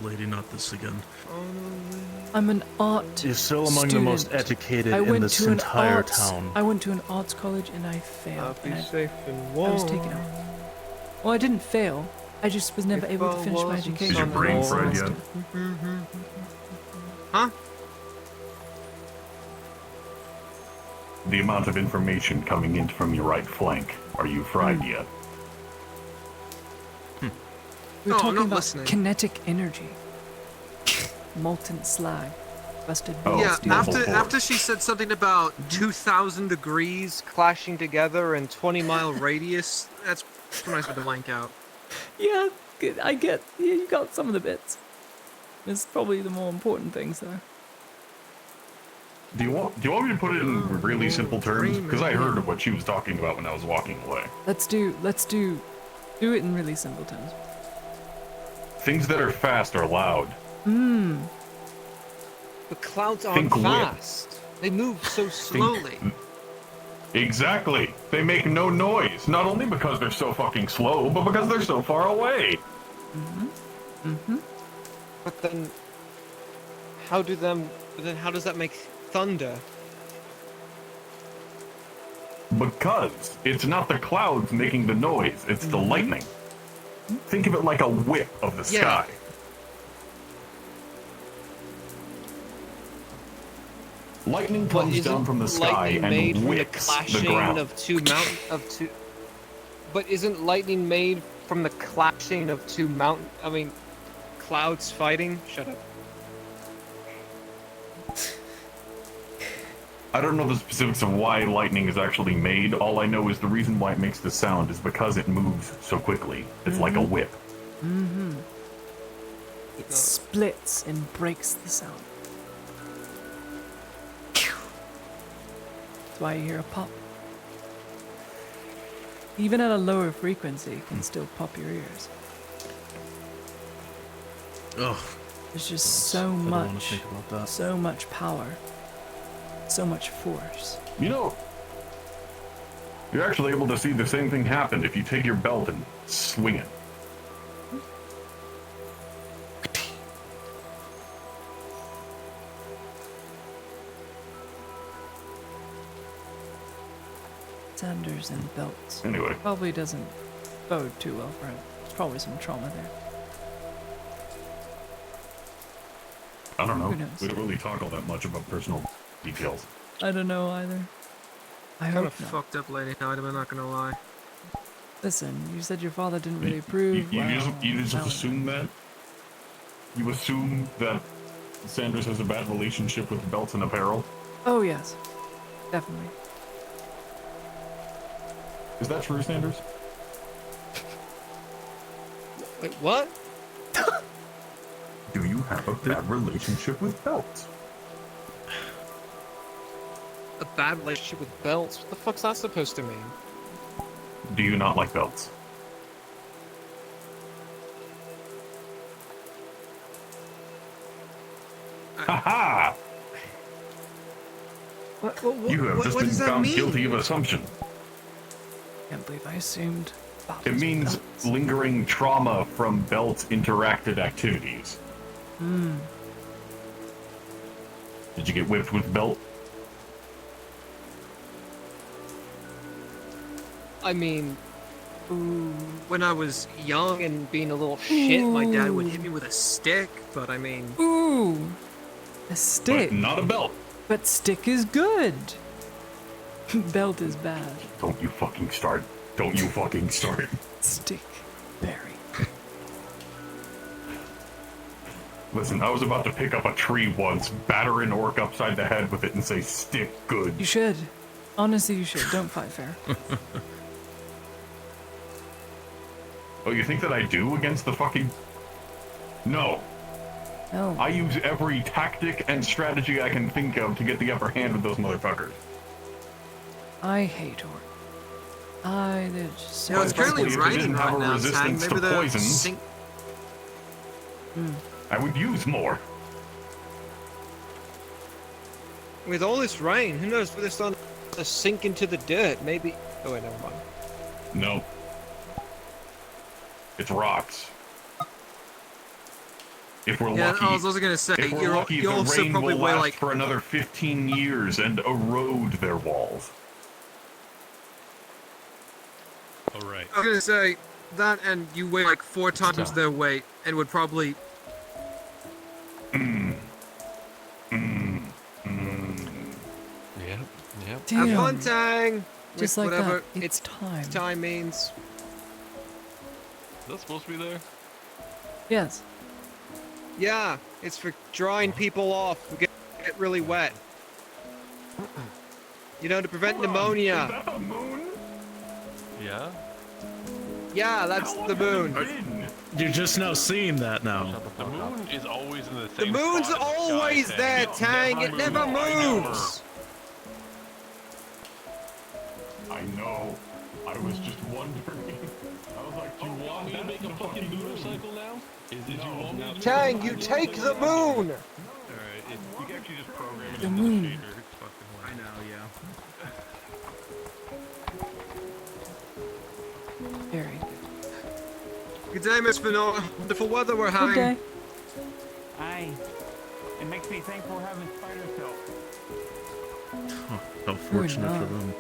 Lady, not this again. I'm an art You're still among student. the most educated I in went this to an entire arts- town. I went to an arts college and I failed. Be and safe and I warm. was taken out. Well, I didn't fail. I just was never able to finish my education. Is your brain fried yet? Huh? The amount of information coming in from your right flank. Are you fried yet? We're No, I'm talking not about listening. kinetic energy. Molten slag. Busted Yeah, steel. after she said something about 2,000 degrees clashing together and 20-mile radius, that's when I started to blank out. Yeah, I get. Yeah, you got some of the bits. It's probably the more important things, though. Do you want me to put it in really simple terms? Because I heard of what she was talking about when I was walking away. Let's do it in really simple terms. Things that are fast are loud. But clouds aren't Think fast. They move so slowly. Exactly. They make no noise. Not only because they're so fucking slow, but because they're so far away. But then, how does that make thunder? Because it's not the clouds making the noise, it's the lightning. Think of it like a whip of the sky. Lightning comes down from the sky made and from the whips the clashing ground. of two But isn't lightning made from the clashing of two clouds fighting? Shut up. I don't know the specifics of why lightning is actually made. All I know is the reason why it makes the sound is because it moves so quickly. It's like a whip. It splits and breaks the sound. That's why you hear a pop. Even at a lower frequency, it can still pop your ears. Ugh. There's just so I don't wanna much, think about that. so much power, so much force. You know, you're actually able to see the same thing happen if you take your belt and swing it. Sanders and belts. Anyway. Probably doesn't bode too well for him. There's probably some trauma there. I don't know. Who knows? We don't really talk all that much about personal details. I don't know either. I Kind hope of not. fucked up lady night, I'm not gonna lie. Listen, you said your father didn't really approve. You Well, just now- assume that? You assume that Sanders has a bad relationship with belts and apparel? Oh yes, definitely. Is that true, Sanders? Wait, what? Do you have a bad relationship with belts? A bad relationship with belts? What the fuck's that supposed to mean? Do you not like belts? Ha What, You have just what been does that found mean? guilty of assumption. Can't believe I assumed. It means lingering trauma from belt-interacted activities. Hmm. Did you get whipped with belt? I mean, when I was young and being a little shit, my dad would hit me with a stick, but I mean... Ooh, a stick. But not a belt. But stick is good. Belt is bad. Don't you fucking start. Don't you fucking start. Stick, very. Listen, I was about to pick up a tree once, batter an orc upside the head with it, and say, stick good. You should. Honestly, you should. Don't fight fair. Oh, you think that I do against the fucking... No. No. I use every tactic and strategy I can think of to get the upper hand with those motherfuckers. I hate orc. They're just so... You know, it's currently If it raining didn't have right a now, resistance Tang. to Maybe the poisons, sink... I would use more. With all this rain, who knows whether it's starting to sink into the dirt, maybe... Oh wait, never mind. No. It's rocks. If we're Yeah, lucky, I was also gonna say, if we're you're lucky, you the also rain probably will weigh last like... for another 15 years and erode their walls. Alright. I was gonna say, that and you weigh like 4 times their weight, and would probably... Yep, yep. Damn. Have fun, Tang! Just With like whatever that, it's time. time means. Is that supposed to be there? Yes. Yeah, it's for drying people off who get really wet. You know, to prevent pneumonia. Is that the moon? Yeah? Yeah, that's the moon. You're just now seeing that now. The moon is always in the The same moon's spot in the sky, always Tang. there, Tang. It never moves. I know. I was just wondering. I was like, Do you want me to make a fucking lunar cycle now? Is you want me to Tang, you take the moon. Alright, we can actually just program it The into moon. the shader. It's fucking I know, yeah. Very Good day, Miss Vanilla. Wonderful weather we're good. having. Okay. Aye. It makes me thankful we're having spider silk. How fortunate for not. them.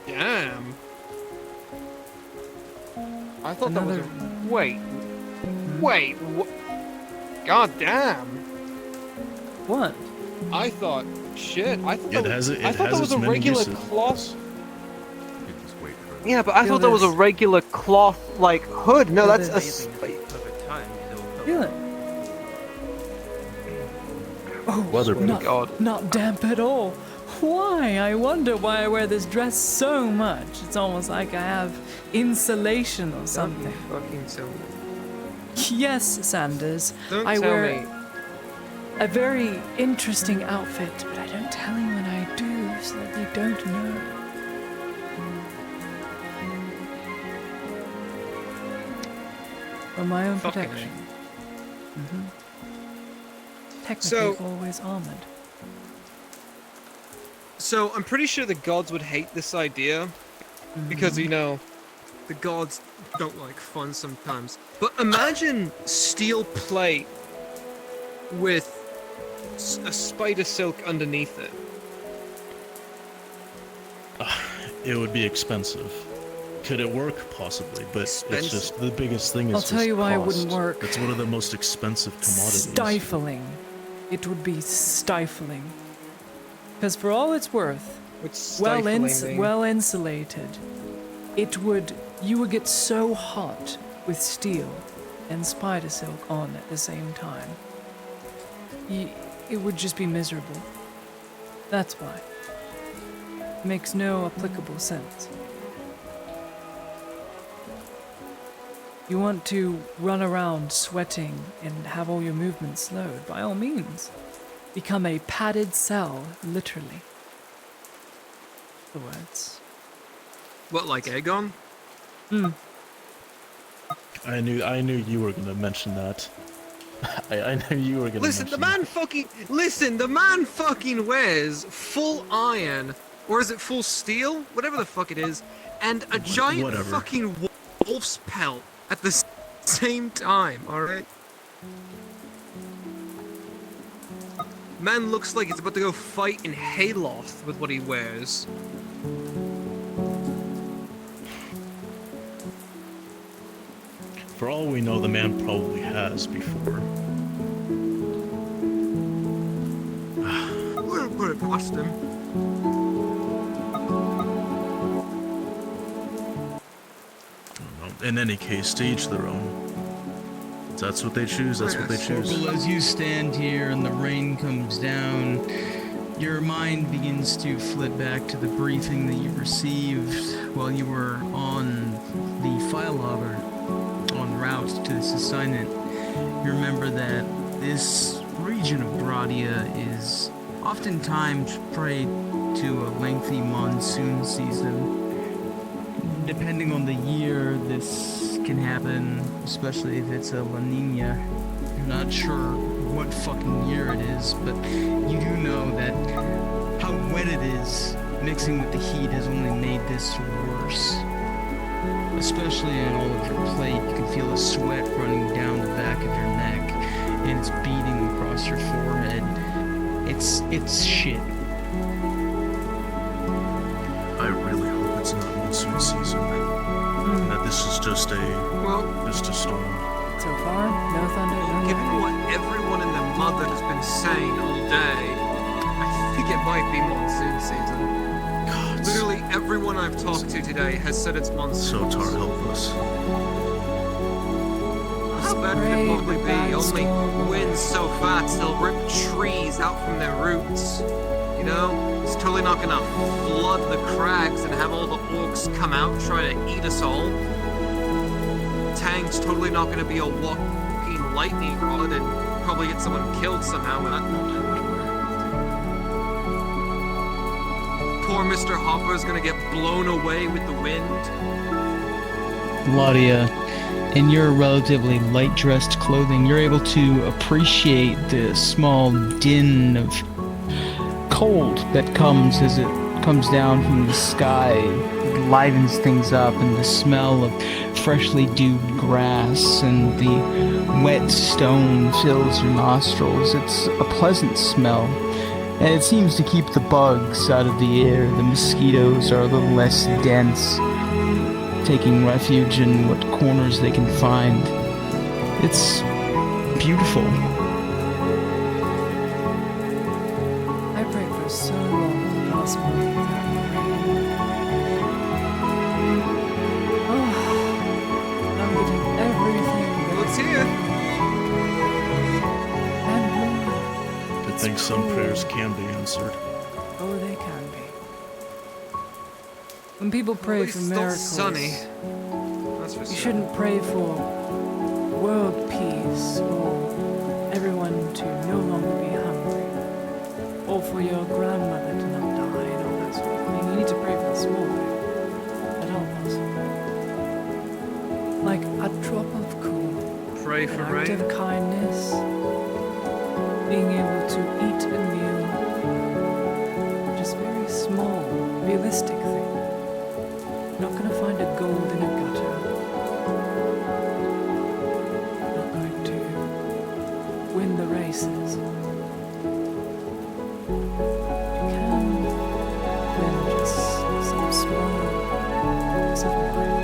Damn. I thought that was a... Wait. Wait. God damn. What? I thought... Shit. I thought It that, has it I thought has that was its a many regular uses. cloth... Just wait for Yeah, but I Feel thought that was a this. regular cloth, like, hood. No, Feel that's a... this. Feel it. Oh, Weatherproof. not damp at all. Why? I wonder why I wear this dress so much. It's almost like I have insulation or something. Fucking tell me. Yes, Sanders. Don't I tell wear me. a very interesting outfit, but I don't tell him when I do, so that they don't know. For my own Fucking A. protection. Technically, So- always armored. So, I'm pretty sure the gods would hate this idea. Because, you know, the gods don't like fun sometimes. But imagine steel plate with a spider silk underneath it. It would be expensive. Could it work? Possibly, but it's Expensive. just the biggest thing is I'll tell just you why it cost. wouldn't work. It's one of the most expensive commodities. Stifling. It would be stifling. Because for all it's worth, What's well, stifling mean? well insulated, you would get so hot with steel and spider silk on at the same time. It would just be miserable. That's why. Makes no applicable sense. You want to run around sweating and have all your movements slowed, by all means. Become a padded cell, literally. The words. What, like Aegon? I knew you were gonna mention that. I knew you were gonna Listen, the mention man fucking wears full iron, or is it full steel? Whatever the fuck it is, and a giant whatever. fucking wolf's pelt at the same time, alright? Man looks like he's about to go fight in Hayloft with what he wears. For all we know, the man probably has before. We'll put it past him. In any case, to each their own. If that's what they choose, that's what they choose. Well, as you stand here and the rain comes down, your mind begins to flit back to the briefing that you received while you were on the file logger en route to this assignment. You remember that this region of Gradia is oftentimes prey to a lengthy monsoon season. Depending on the year, this can happen, especially if it's a La Nina. You're not sure what fucking year it is, but you do know that how wet it is mixing with the heat has only made this worse. Especially in all of your plate, you can feel the sweat running down the back of your neck, and it's beating across your forehead. It's shit. I really hope it's not monsoon season. And that this is just a storm. So far, no thunder, no Given what everyone and their mother has been saying all day, I think it might be monsoon season. God, Literally everyone I've talked to today has said it's monsoon. so tar helpless. How bad could it possibly be? Only winds so fast they'll rip trees out from their roots. You know? It's totally not gonna flood the crags and have all the orcs come out trying to eat us all. Tank's totally not gonna be a walking lightning rod and probably get someone killed somehow with that. Poor Mr. Hopper is gonna get blown away with the wind. Claudia, in your relatively light-dressed clothing, you're able to appreciate the small din of cold that comes as it comes down from the sky. It livens things up, and the smell of freshly dewed grass and the wet stone fills your nostrils. It's a pleasant smell, and it seems to keep the bugs out of the air. The mosquitoes are a little less dense, taking refuge in what corners they can find. It's beautiful. I prayed for so long the past month without rain. Oh, I'm getting everything. Well, it's here. And more. I think some prayers can be answered. Oh, they can be. When people pray At for least it's miracles, sunny. That's for you sure. shouldn't pray for world peace or everyone to no longer be hungry or for your grandmother to not die and all that sort of thing. You need to pray for the small things that help us. Like a drop of cool, Pray for an act rain. of kindness, being able to eat a meal, just very small, realistic thing. You're not going to find a gold in a gutter. Not going to win the races. You can win just some small piece of life.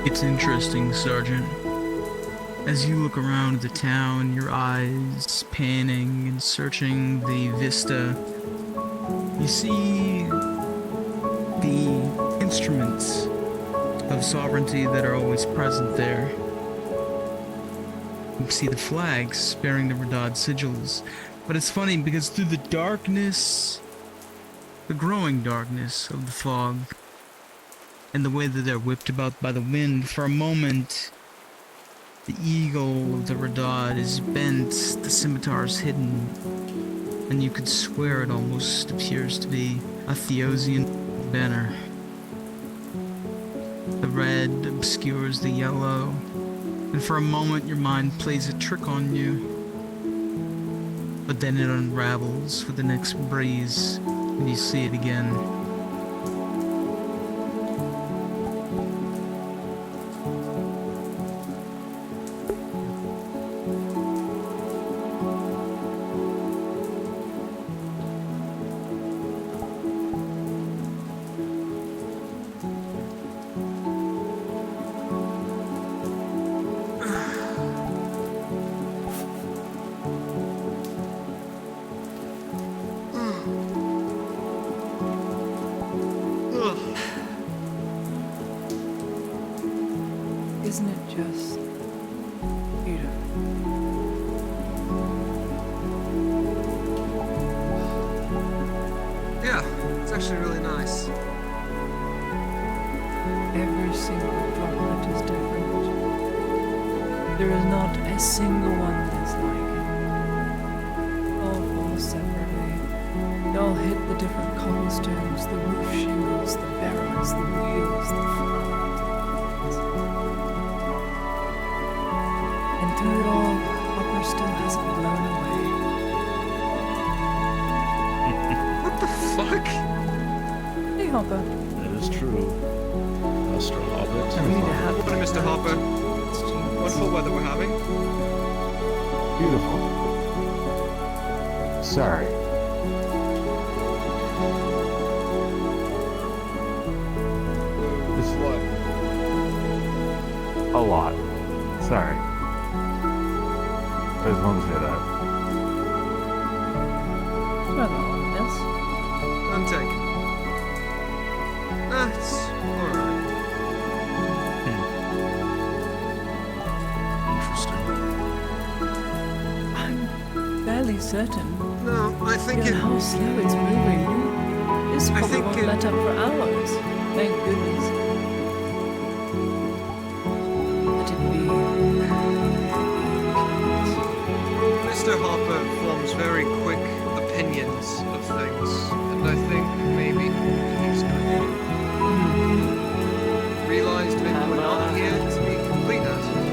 It's interesting, Sergeant. As you look around the town, your eyes panning and searching the vista, you see the instruments of sovereignty that are always present there. You see the flags bearing the Radad sigils. But it's funny because through the darkness, the growing darkness of the fog, and the way that they're whipped about by the wind, for a moment, the eagle of the Radad is bent, the scimitar is hidden, and you could swear it almost appears to be a Theosian banner. The red obscures the yellow, and for a moment your mind plays a trick on you. But then it unravels with the next breeze, and you see it again. Isn't it just beautiful? Yeah, it's actually really nice. Every single droplet is different. There is not a single one that is like it. All fall separately. They all hit the different cobblestones, the roof shingles, the barrels, the wheels, the floor. And through it all, Hopper still hasn't blown away. What the fuck? Hey, Hopper. That is true. Mr. Hobbit. Morning, Mr. Hopper. Wonderful weather we're having. Beautiful. Sorry. It's what? A lot. Sorry. I just wanted to say that. I'm taken. It's alright. I'm fairly certain. No, I think Given it. how slow it's moving, this probably think won't it- let up for hours. Thank goodness. Let it be. Mr. Hopper forms very quick opinions of things, and I think maybe he's gonna realized maybe we're not here to be complete assholes.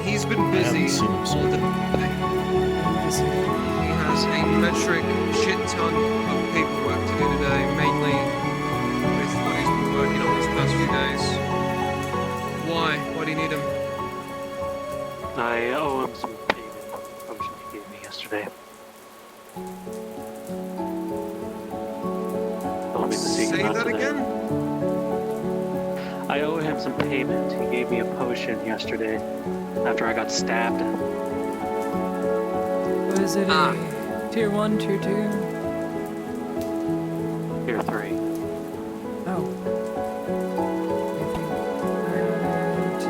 He's been busy all day. He has a metric shit ton of paperwork to do today, mainly with what he's been working on these past few days. Why? Why do you need him? I owe him some payment for the potion he gave me yesterday. Told me to seek him Say out that today. again? I owe him some payment. He gave me a potion yesterday after I got stabbed. Was it a tier 1, tier 2? Tier 3. Oh.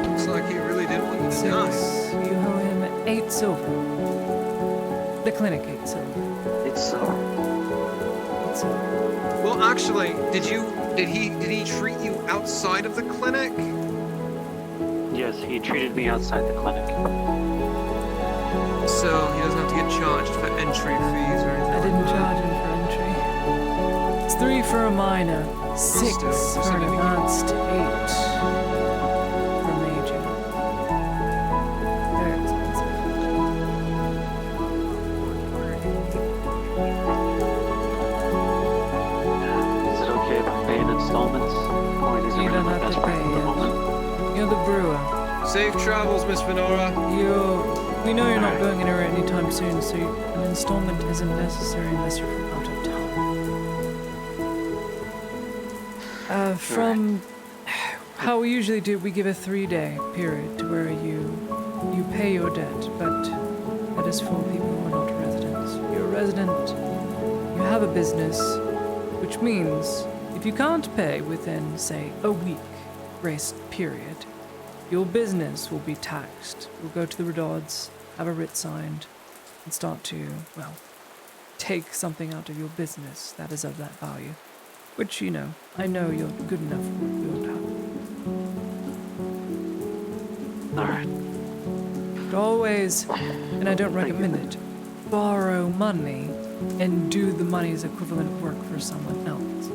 Looks like he really didn't want you to die. 6. You owe him 8 silver. The clinic 8 silver. It's so. 8 silver. Well, actually, did he treat you outside of the clinic? Yes, he treated me outside the clinic. So he doesn't have to get charged for entry fees or anything. I didn't charge him for entry. It's 3 for a minor, 6 still, for an advanced, 8 for major. Very expensive. Is it okay if I pay in installments? Point isn't You really don't my have best to friend pay at the yet. moment. You're the brewer. Safe travels, Miss Venora. We know you're not going anywhere anytime soon, so an installment isn't necessary unless you're from out of town. From how we usually do, we give a 3-day period to where you pay your debt, but that is for people who are not residents. If you're a resident, you have a business, which means if you can't pay within, say, a week grace period, your business will be taxed. We'll go to the rewards, have a writ signed, and start to, well, take something out of your business that is of that value. Which, you know, I know you're good enough for what we won't have. Alright. But always, and I don't recommend it, borrow money and do the money's equivalent work for someone else.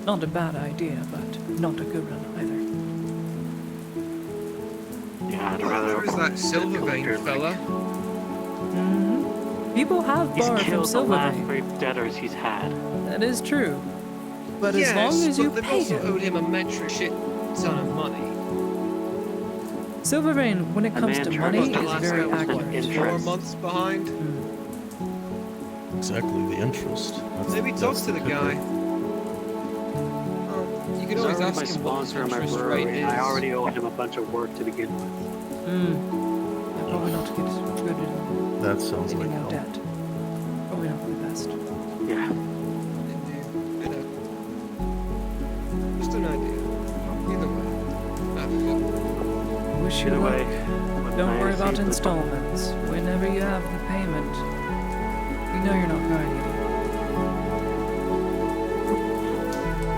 Not a bad idea, but not a good one either. Yeah, I'd rather. Where's that silver vein fella? People have He's borrowed from killed the last Silvervein. 3 debtors he's had. That is true. But Yes, as long as you but they've pay also him. owed him a metric shit ton of money. Silvervein, when it comes to money, is very accurate. 4 months behind. Exactly, the interest. Maybe talk to the guy. You can always He's ask my him what his sponsor in my interest brewery, rate and I is. already owe him a bunch of work to begin with. Probably not to get good at That sounds like paying out hell. debt. Probably not for the best. Yeah. Just an idea. Either way. Wish you Either luck. way, Don't worry about see the- installments. Whenever you have the payment, you know you're not going anywhere.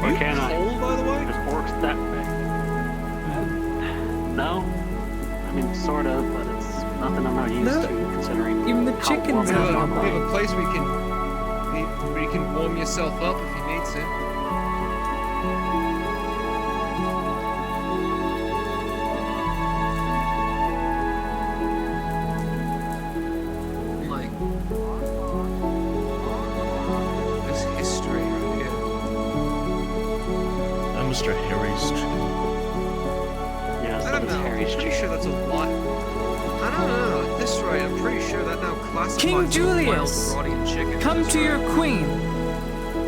Or can I? Cold, by the way? Is orcs that big? No. I mean, sort of, but it's nothing I'm not used No. to, considering. Even the how chickens warm have it is. one We have a place where you can warm yourself up if you need to. Like, there's history right here. I'm Mr. Harry's. Yes, I that don't is know. I'm Harry's pretty tree. sure that's a lot. I don't know. At this rate, I'm pretty sure that now classifies King as a wild Julius, rotting chicken. come That's to right. your queen.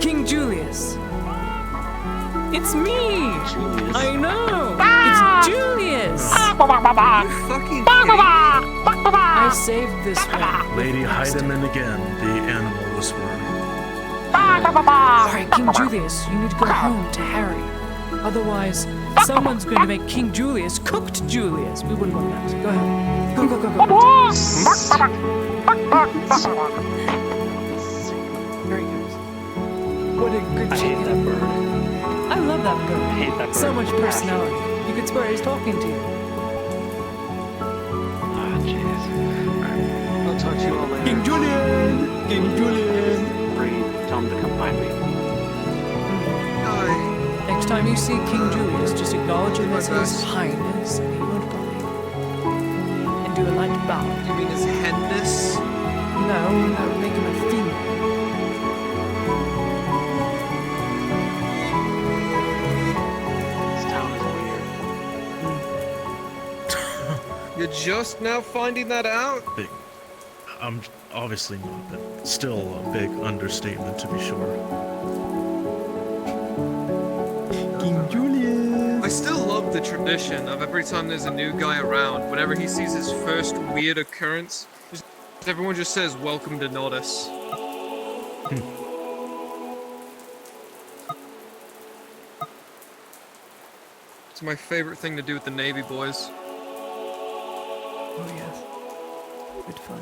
King Julius. It's me. Julius. I know. It's Julius. You fucking I saved this one. Lady Heidemann again, the animal whisperer. Alright, King Julius, you need to go home to Harry. Otherwise, someone's going to make King Julius cooked Julius. We wouldn't want that. Go ahead. Go, go, go, go. Very good. What a good I hate chicken. that bird. I love that bird. I hate that bird. So much personality. You could swear he's talking to you. Ah, jeez. Alright. I'll talk to you all later. King Julian! King Julian! Reed, tell him to come find me. Next time you see King Julius, just acknowledge him as His Highness England Body. And do a light bow. You mean his headness? No, that would make him a female. This town is weird. You're just now finding that out? Big. I'm obviously not, but still a big understatement to be sure. King Julius! I still love the tradition of every time there's a new guy around, whenever he sees his first weird occurrence, everyone just says, "Welcome to Nordis." It's my favorite thing to do with the Navy boys. Oh, yes. Good fun.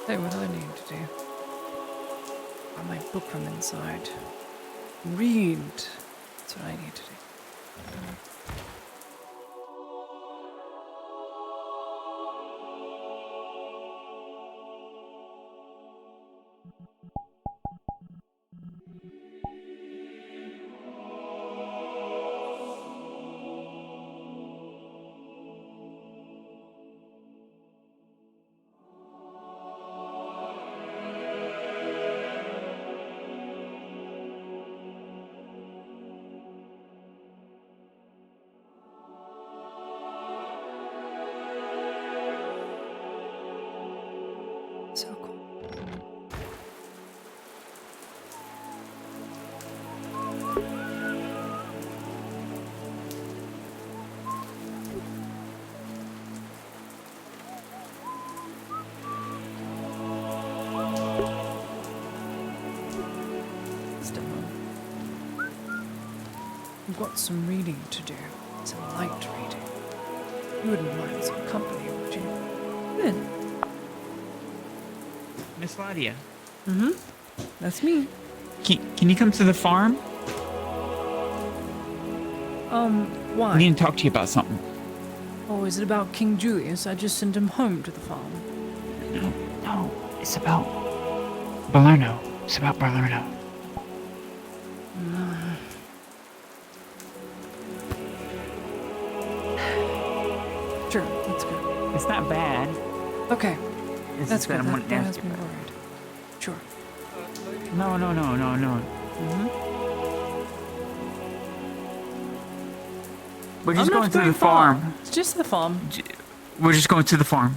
Hey, what do I need to do? Got my book from inside. Read. That's what I need to do. I've got some reading to do. Some light reading. You wouldn't mind some company, would you? Come in. Miss Ladia, Mm-hmm. That's me. can you come to the farm? Why? I need to talk to you about something. Oh, is it about King Julius? I just sent him home to the farm. No, it's about Balerno. It's about Balerno. Sure, let's go. It's not bad. Okay. It's That's just that good. I'm wanting to That ask has you me about. worried. Sure. No. Mm-hmm. We're just going to the farm. It's just the farm. We're just going to the farm.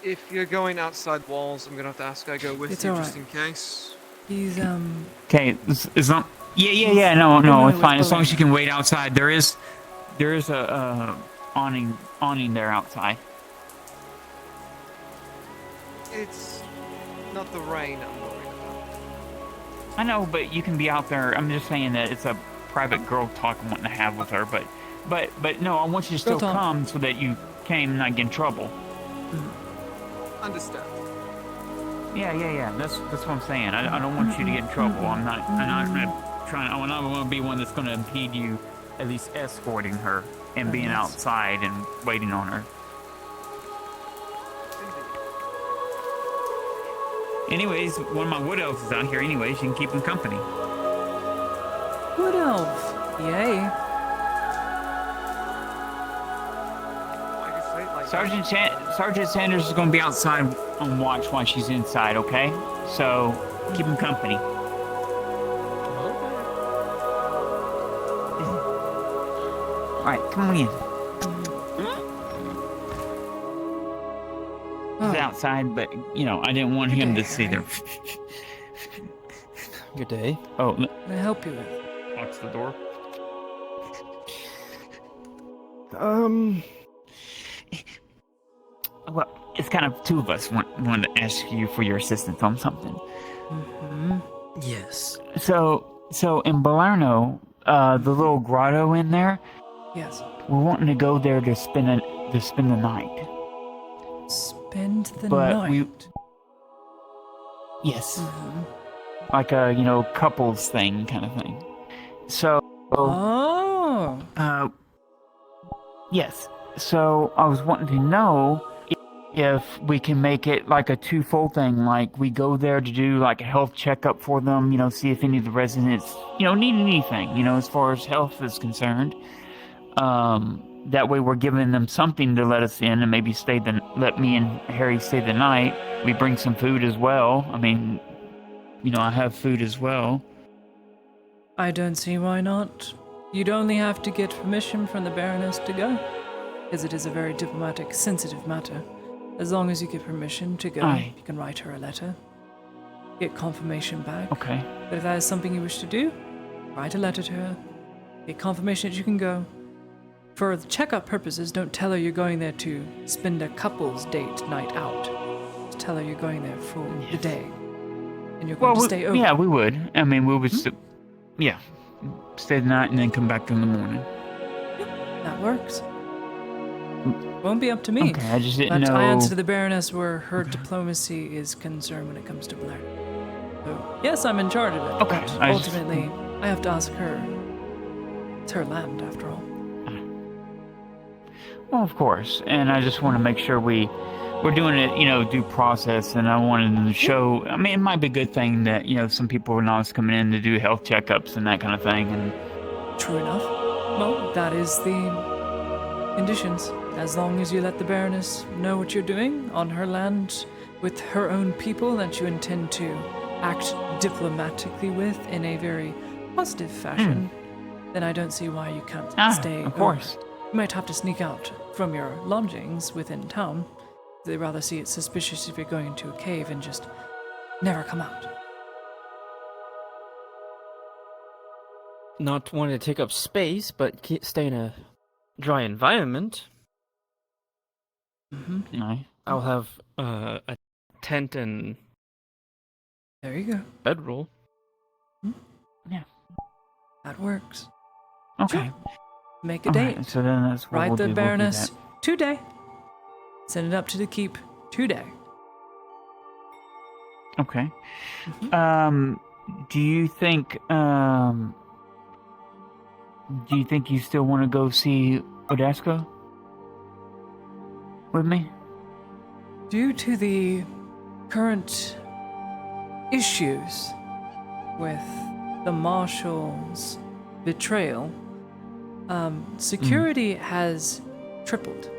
If you're going outside walls, I'm gonna have to ask I go with It's you all just right. in case. He's Okay, as long. Yeah. No, it's fine. As long as you can wait outside. There is a awning there outside. It's not the rain I'm worried about. I know, but you can be out there. I'm just saying that it's a private girl talk I'm wanting to have with her, but no, I want you to still talk. come so that you can not get in trouble. Understand. Yeah. That's what I'm saying. I don't want you to get in trouble. I'm not trying. I don't want to be one that's going to impede you, at least escorting her and being outside and waiting on her. Anyways, one of my wood elves is out here. Anyways, you can keep him company. Wood elf. Yay. Sergeant Sanders is going to be outside on watch while she's inside, okay? So, keep him company. Alright, come on in. He's outside, but, I didn't want him to see there. Good day. Oh, Can I help you with? locks the door. Well, it's kind of two of us wanted to ask you for your assistance on something. Mm-hmm. Yes. So in Balerno, the little grotto in there, Yes. we're wanting to go there to spend the night. Spend the But night. Yes. Mm-hmm. Like a, couples thing kind of thing. So, yes. So I was wanting to know if we can make it like a twofold thing, like we go there to do like a health checkup for them, see if any of the residents, need anything, as far as health is concerned. That way we're giving them something to let us in and maybe let me and Harry stay the night. We bring some food as well. I mean, I have food as well. I don't see why not. You'd only have to get permission from the Baroness to go, as it is a very diplomatic, sensitive matter. As long as you get permission to go, Aye. you can write her a letter, get confirmation back. Okay. But if that is something you wish to do, write a letter to her, get confirmation that you can go. For the checkup purposes, don't tell her you're going there to spend a couple's date night out. Just tell her you're going there for the day. And you're going to stay over. Yeah, we would. I mean, we would stay the night and then come back in the morning. That works. Won't be up to me. Okay, I just didn't but know. I answer to the Baroness where her diplomacy is concerned when it comes to Blair. So, yes, I'm in charge of it. Okay, But ultimately, I have to ask her. It's her land, after all. Well, of course. And I just want to make sure we're doing it, due process. And I wanted to show. I mean, it might be a good thing that some people are not coming in to do health checkups and that kind of thing. And true enough. Well, that is the conditions. As long as you let the Baroness know what you're doing on her land with her own people that you intend to act diplomatically with in a very positive fashion, then I don't see why you can't stay. Of course. You might have to sneak out from your lodgings within town. They'd rather see it suspicious if you're going into a cave and just never come out. Not wanting to take up space, but stay in a dry environment. Mm-hmm. No. I'll have a tent and there you go. bedroll. Yeah. That Works. Okay. Sure. Make a All date. right, so then that's what Write we'll the do. We'll do Baroness that. today. Send it up to the keep today. Okay. Mm-hmm. Do you think you still want to go see Odasco with me? Due to the current issues with the Marshal's betrayal, security has tripled.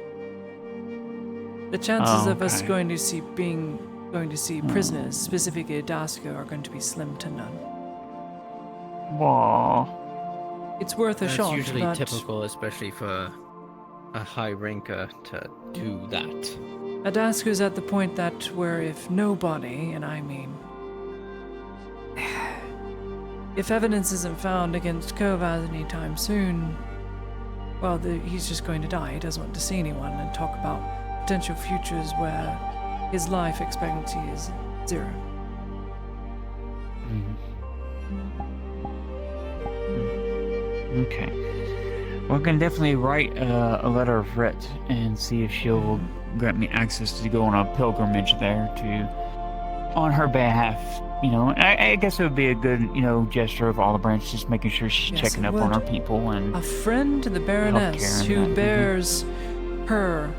The chances of us okay. going to see prisoners, specifically Odasco, are going to be slim to none. Wow. It's worth a That's shot. usually but typical, especially for a high ranker to do that. Odasco's at the point that where if nobody, and I mean, if evidence isn't found against Kovaz anytime soon, well, he's just going to die. He doesn't want to see anyone and talk about potential futures where his life expectancy is 0. Okay. Well, I can definitely write a letter of writ and see if she'll grant me access to go on a pilgrimage there on her behalf. You know, I guess it would be a good, gesture of Olive Branch, just making sure she's Yes, checking it up on would. her people and A friend to the Baroness and who that. bears her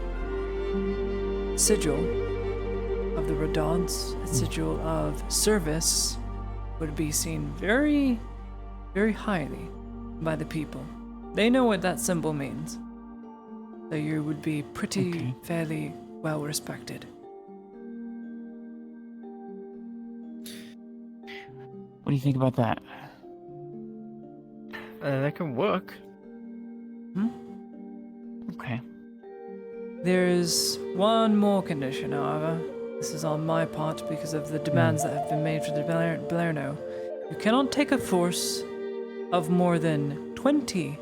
sigil of the Redans, a sigil of service, would be seen very, very highly by the people. They know what that symbol means. So you would be pretty, fairly well respected. What do you think about that? That can work. Okay. There's one more condition, however. This is on my part because of the demands that have been made for the Balerno. You cannot take a force of more than 20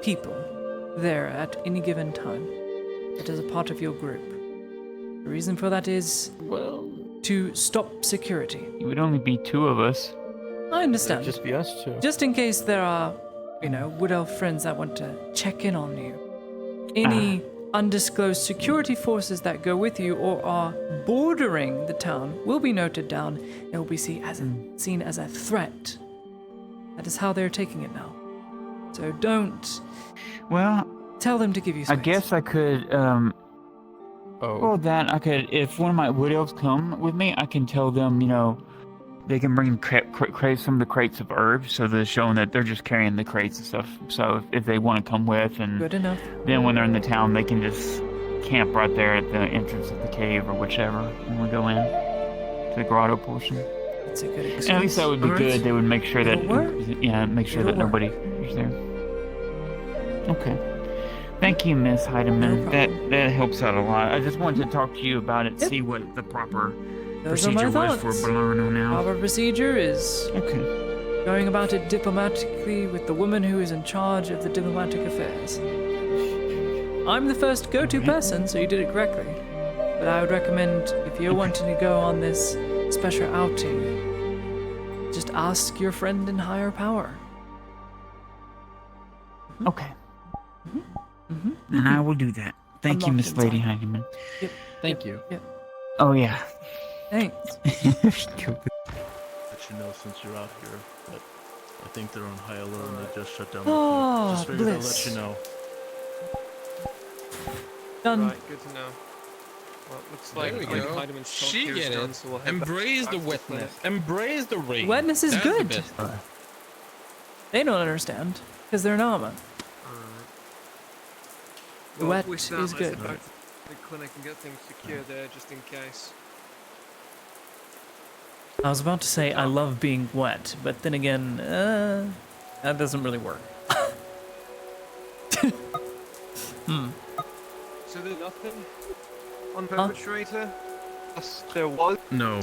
people there at any given time. That is a part of your group. The reason for that is, to stop security. It would only be 2 of us. I understand. Just be us 2. Just in case there are, wood elf friends that want to check in on you. Any undisclosed security forces that go with you or are bordering the town will be noted down and will be seen as a threat. That is how they're taking it now. So don't tell them to give you space. I guess I could, if one of my wood elves come with me, I can tell them, they can bring some of the crates of herbs, so they're showing that they're just carrying the crates and stuff. So if they want to come with, and good enough. Then when they're in the town, they can just camp right there at the entrance of the cave or whichever when we go in to the grotto portion. It's a good excuse. And at least that would be good. They would make sure that nobody is there. Okay. Thank you, Miss Heidemann. That helps out a lot. I just wanted to talk to you about it, see what the proper Those are my procedure was thoughts. for Balerno now. Proper procedure is going about it diplomatically with the woman who is in charge of the diplomatic affairs. I'm the first go-to person, so you did it correctly. But I would recommend, if you're wanting to go on this special outing, just ask your friend in higher power. Okay. And I will do that. Thank you, locked Miss Lady inside. Heidemann. Yep. Thank you. Yep. Oh, yeah. Thanks. Let you know since you're out here, but I think they're on high alert and they just shut down the Oh, fleet. Just figured I'd bliss. let you know. Done. Right, good to know. Well, it looks like There we Lady go. Heideman's talk She here is get done, it. so we'll head Embrace back the to wetness. clinic. Embrace the rain. Wetness is That's good. The best part. They don't understand, because they're in armor. The wet with that, is let's good. head back to the clinic and get things secure there, just in case. I was about to say I love being wet, but then again, that doesn't really work. So there's nothing on perpetrator? Yes, there was. No,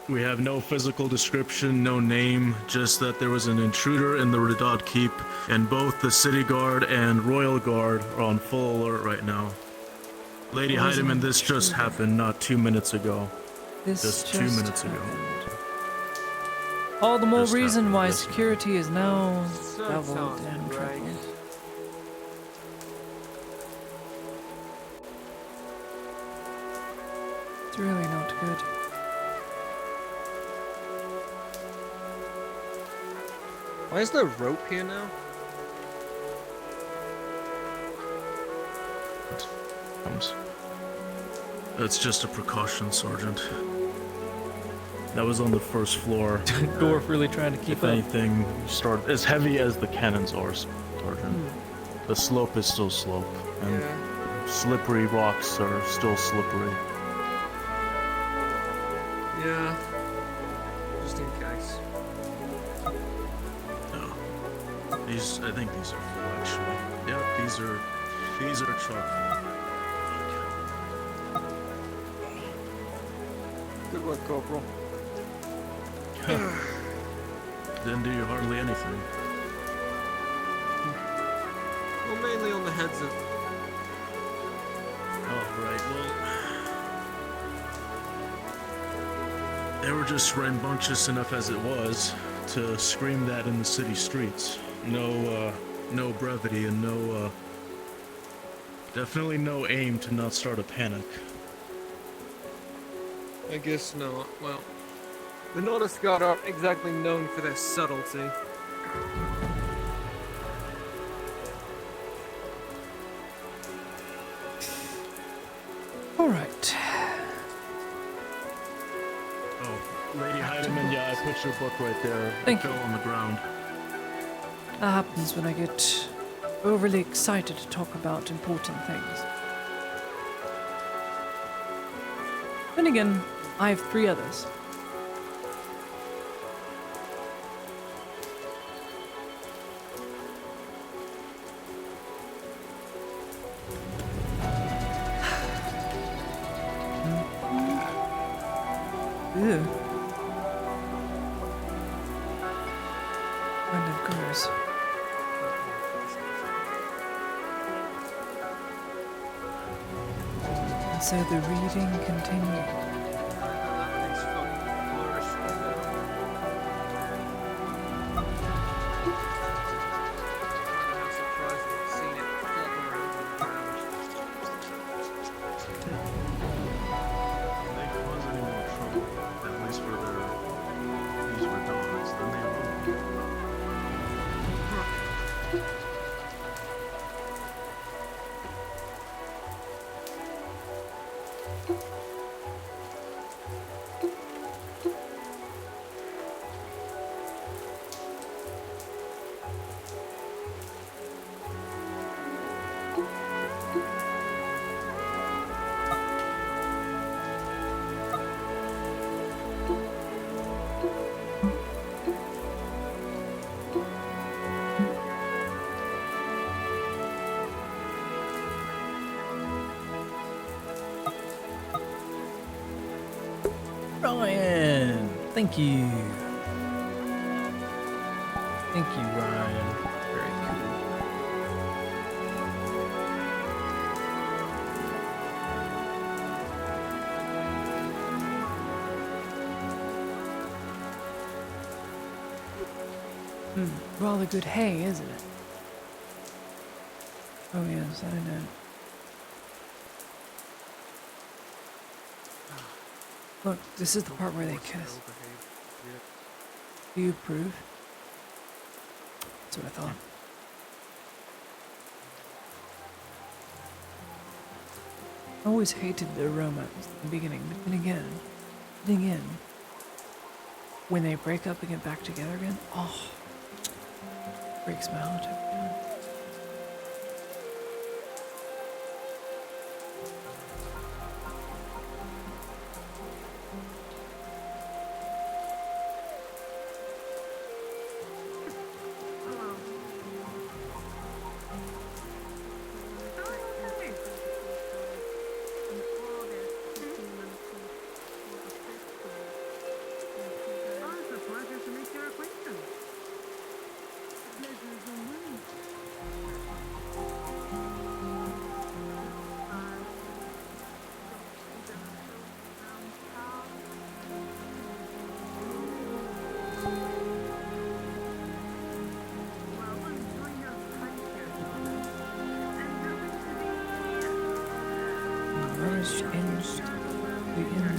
we have no physical description, no name, just that there was an intruder in the Redod Keep, and both the City Guard and Royal Guard are on full alert right now. Lady What was Heidemann, an this just happened not 2 minutes ago. This Just 2 just minutes ago. All the more Just have reason to why listen. security is now So doubled sounds and right. tripled. It's really not good. Why is there rope here now? That's just a precaution, Sergeant. That was on the first floor. Dwarf really trying to keep If up. anything, start as heavy as the cannons are, Sergeant. The slope is still slope, and slippery rocks are still slippery. Yeah. Just in case. No. I think these are full, actually. Yep, these are chock full. Good work, Corporal. Didn't do you hardly anything. Well, mainly on the heads of... Oh, right, well... They were just rambunctious enough as it was to scream that in the city streets. No brevity and no, definitely no aim to not start a panic. I guess not. Well, the Nordisk aren't exactly known for their subtlety. Alright. Oh, Lady Heidemann, yeah, I put your book right there. Thank it fell on the ground. That happens when I get overly excited to talk about important things. Then again, I have 3 others. Ew. Kind of gross. And so the reading continued. They cause any more trouble, at least for these were dogs, then they will. Ryan! Thank you. Thank you, Ryan. Very cool. Rather good hay, isn't it? Oh yes, I know. Look, this is the part where they kiss. Do you approve? That's what I thought. I always hated the aroma at the beginning, but then again, when they break up and get back together again, oh, breaks my heart every time.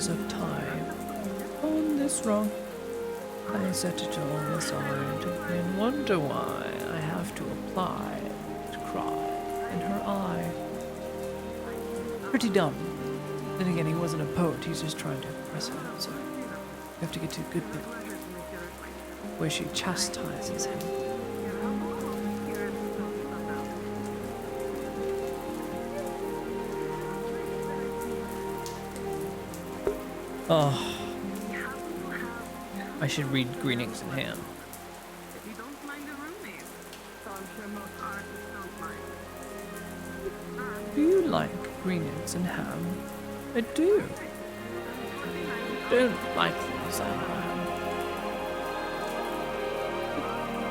winds of time on this rock. I set it all aside and wonder why I have to apply to cry in her eye. Pretty dumb. Then again, he wasn't a poet, he's just trying to impress her, so you have to get to a good bit where she chastises him. Oh, I should read Green Eggs and Ham. You don't mind the roommate, so I'm sure most artists don't mind. Do you like green eggs and ham? I do. Don't like things I ham.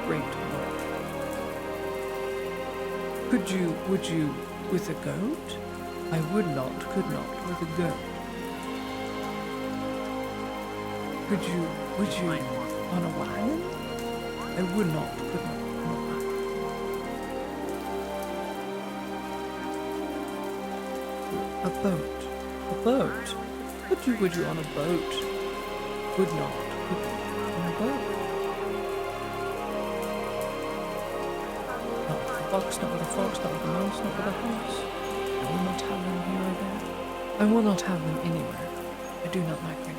Great Lord. Would you with a goat? I could not with a goat. Would you on a wagon? I could not on a wagon. A boat. Would you on a boat? Would not on a boat. Not with a fox, not with a fox, not with a mouse, not with a house. I will not have them here or there. I will not have them anywhere. I do not like them.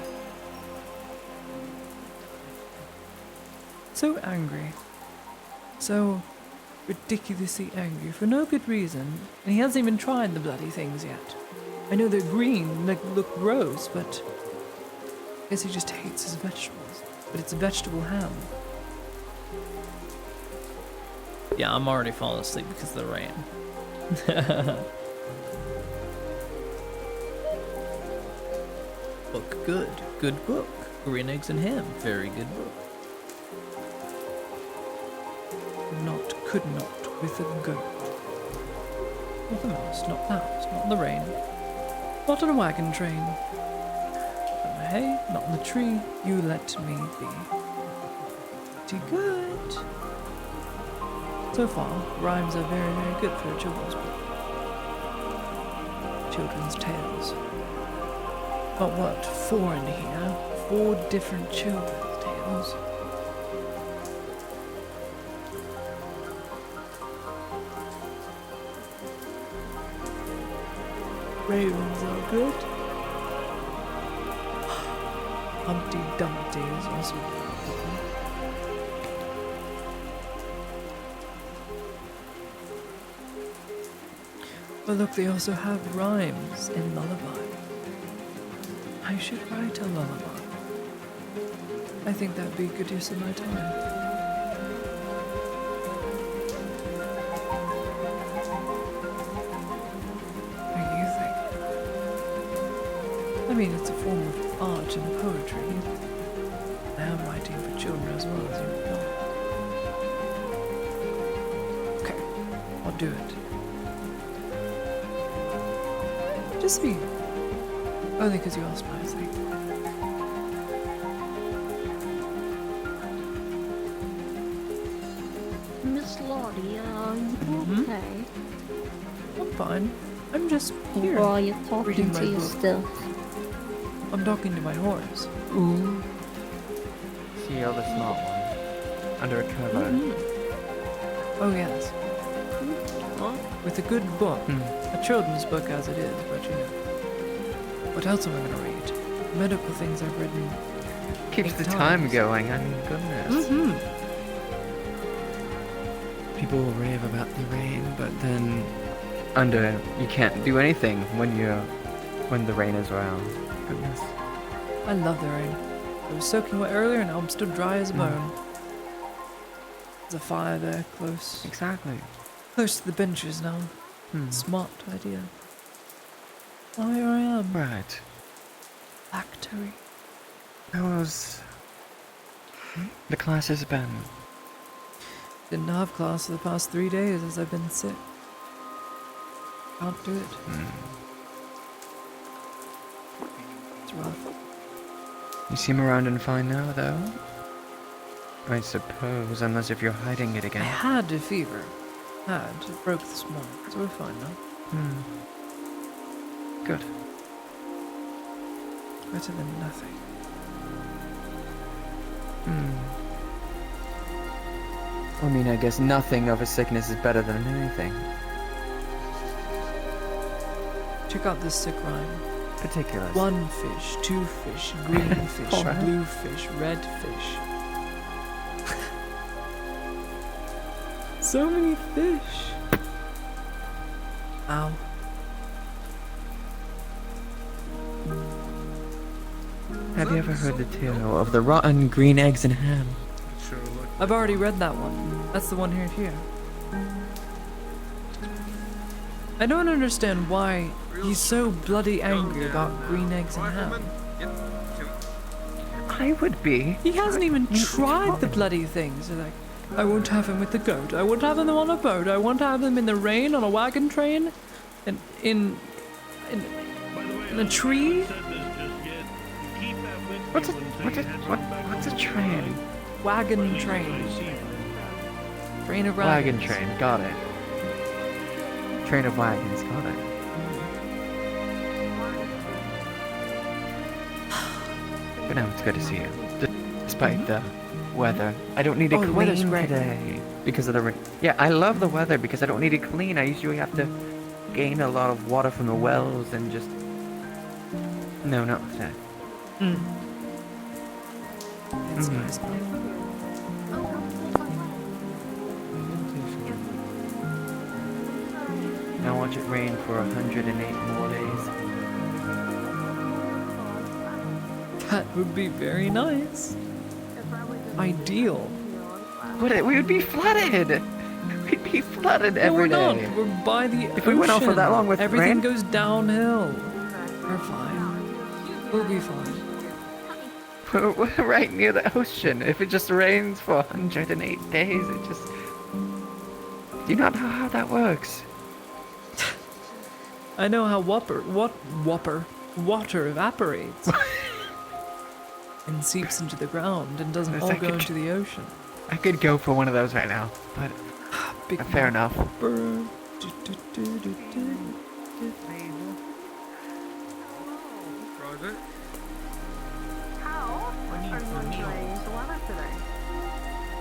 So angry. So ridiculously angry for no good reason, and he hasn't even tried the bloody things yet. I know they're green, like look gross, but I guess he just hates his vegetables. But it's a vegetable ham. Yeah, I'm already falling asleep because of the rain. Book good. Good book. Green Eggs and Ham. Very good book. Could not with a goat. Not a mouse, not in the rain. Not on a wagon train. Not in the hay, not in the tree. You let me be. Pretty good. So far, rhymes are very, very good for a children's book. Children's tales. But what? 4 in here? 4 different children's tales. Ravens are good. Humpty Dumpty is also good. But look, they also have rhymes in lullaby. I should write a lullaby. I think that'd be a good use of my time. I mean, it's a form of art and poetry. I am writing for children as well, as you know. Okay, I'll do it. Just me. Only because you asked nicely. Miss Lottie, are you okay? I'm fine. I'm just here. Or are you talking reading to my your book. stuff? I'm talking to my horse. Ooh. See the other smart one. Under a cover. Oh, yes. With a good book. A children's book as it is, but you know. What else am I going to read? Medical things I've read in Keeps 8 the times. time going, I mean, goodness. People will rave about the rain, but then you can't do anything when the rain is around. Goodness. I love the rain. I was soaking wet earlier and now I'm still dry as a bone. There's a fire there, close. Exactly. Close to the benches now. Smart idea. Oh, here I am. Right. Factory. How's the classes been? Didn't have class for the past 3 days as I've been sick. Can't do it. It's rough. You seem around and fine now, though? I suppose, unless if you're hiding it I again. had a fever. It broke this morning, so we're fine now. Good. Better than nothing. I mean, I guess nothing of a sickness is better than anything. Check out this sick rhyme. Particulars. 1 fish, 2 fish, green fish, Alright. blue fish, red fish. So many fish. Ow. Have you ever heard the tale of the rotten green eggs and ham? I've already read that one. That's the one here. I don't understand why he's so bloody angry about green eggs and ham. I would be. He hasn't even tried the bloody things. He's like, I won't have him with the goat. I won't have him on a boat. I won't have him in the rain on a wagon train, and in a tree. What's a train? Wagon train. Train of Wagon wagons. train. Got it. Train of wagons. Got it. But now it's good to see you, despite the weather. I don't need to Oh, the weather's clean great. today because of the rain. Yeah, I love the weather because I don't need to clean. I usually have to gain a lot of water from the wells and just. No, not that. It's nice. Now watch it rain for 108 more days. That would be very nice. Ideal. But we would be flooded. We'd be flooded No, every we're day. not. We're by the If we went off for that ocean. long with everything rain? goes downhill. We're fine. We'll be fine. We're right near the ocean. If it just rains for 108 days, it just. Do you not know how that works? I know how water evaporates and seeps into the ground and doesn't Yes, all I go could- into the ocean. I could go for one of those right now, but Big fair enough. bird. Private. How are you enjoying the weather today?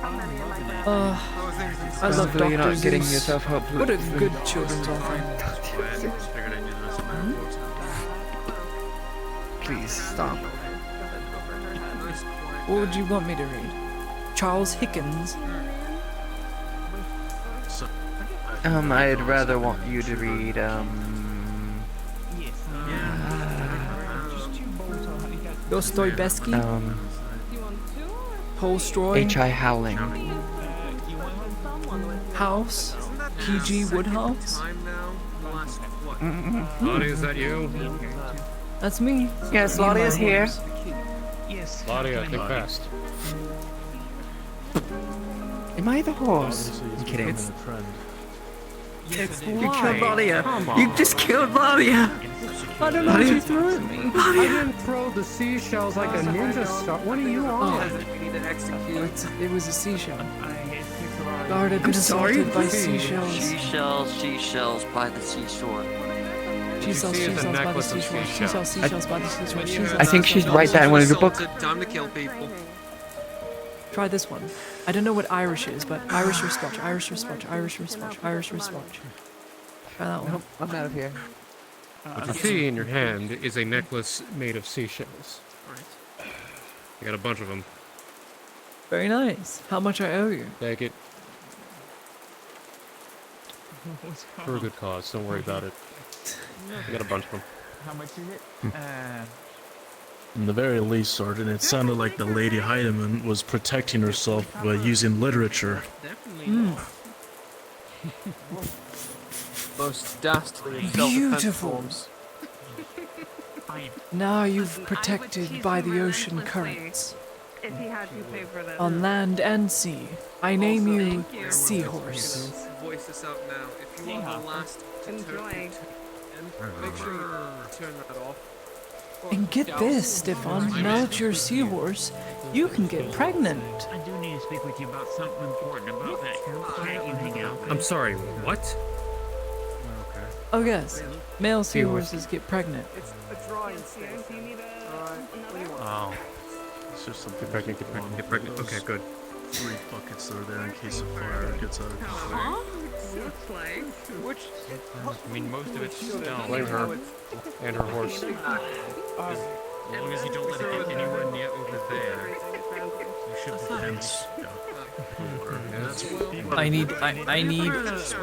How many of my friends? I love Hopefully you're Dr. not getting Zeus. yourself hopefully. What a good children's offering. Please stop. What would you want me to read? Charles Hickens. I'd rather want you to read, Dostoevsky. Tolstoy. H.I. Howling. House. P.G. Woodhouse. Lottie, is that you? That's me. Yes, Me and Lottie is my here. horse. Lottie, I think fast. Am I the horse? I'm kidding. You Why? killed Ladia. Come You on. just killed Ladia. I don't know what you threw at me. I didn't throw the seashells like a ninja star. What are you on? It was a seashell. Guard had been sorry? assaulted by seashells. Seashells by the seashore. Seashells, see is a seashells by the necklace of seashore. seashells. Seashells by the seashore. I think she's right there in one of your books. Time to kill people. Try this one. I don't know what Irish is, but Irish wristwatch, Irish wristwatch, Irish wristwatch, Irish wristwatch. Try that one. I'm out of here. What you see in your hand is a necklace made of seashells. You got a bunch of them. Very nice. How much I owe you? Take it. For a good cause. Don't worry about it. I got a bunch of them. How much is it? In the very least, Sergeant, it sounded like the Lady Heidemann was protecting herself by using literature. Most dastardly of Beautiful. forms. Now you've protected by the ocean currents. If he had you pay for this. On land and sea, I name you Seahorse. Voice this out now. If you are the last to Enjoy. make sure you turn that off. And get this, Stefan, now that you're a seahorse, you can get pregnant. I do need to speak with you about something important about that. Can't you hang out? I'm sorry, what? Oh yes, male seahorses get pregnant. It's drawing space. Oh. It's just something pregnant, get pregnant, get pregnant. Okay, good. 3 buckets are there in case a fire gets out of control. Looks like. Which, I mean, most of it's stone. Blame her and her horse. As long as you don't let it get anywhere near over there, you should be fine.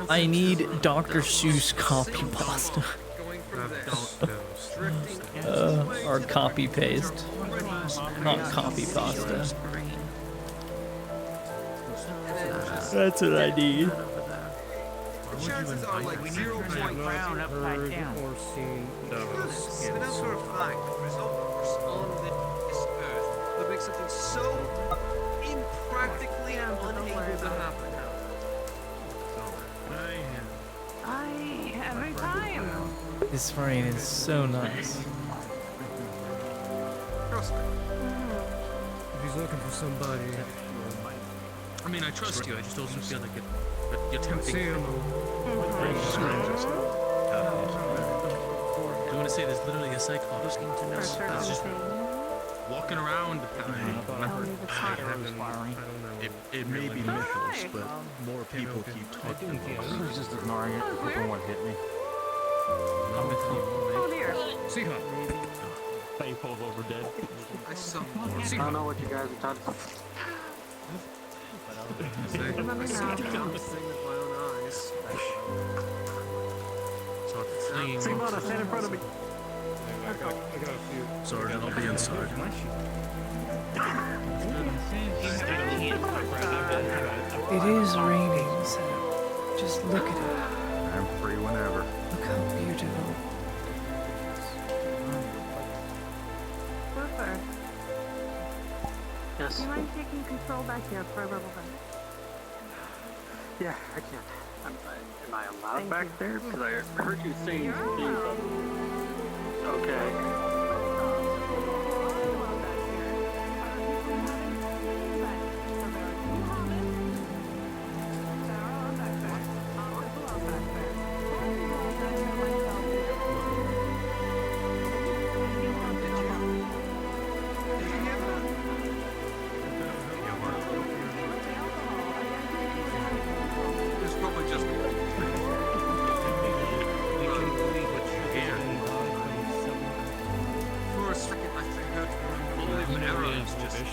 I need Dr. Seuss copy pasta. Or copy paste. Not copy pasta. That's what I need. Chances are like 0.5 Heard or seen those. We know for a fact that the result of force on this earth would make something so impractically unable to happen. Every time. This rain is so nice. Trust me. If he's looking for somebody. I mean, I trust you, I just don't feel like it. But you're tempting. Do you want to say there's literally a cyclops that's just walking around? It may be mythos, but more people keep talking about it. I was just ignoring it. Hoping one hit me. Oh dear. Seahawk. He falls over dead. I don't know what you guys are talking about. Simona, stand in front of me. Sergeant, I'll be inside. It is raining, so just look at it. I'm free whenever. Look how beautiful. Clifford, Yes. do you mind taking control back here for a little bit? Yeah, I can. Am I allowed back there? Because I heard you saying some things. Okay.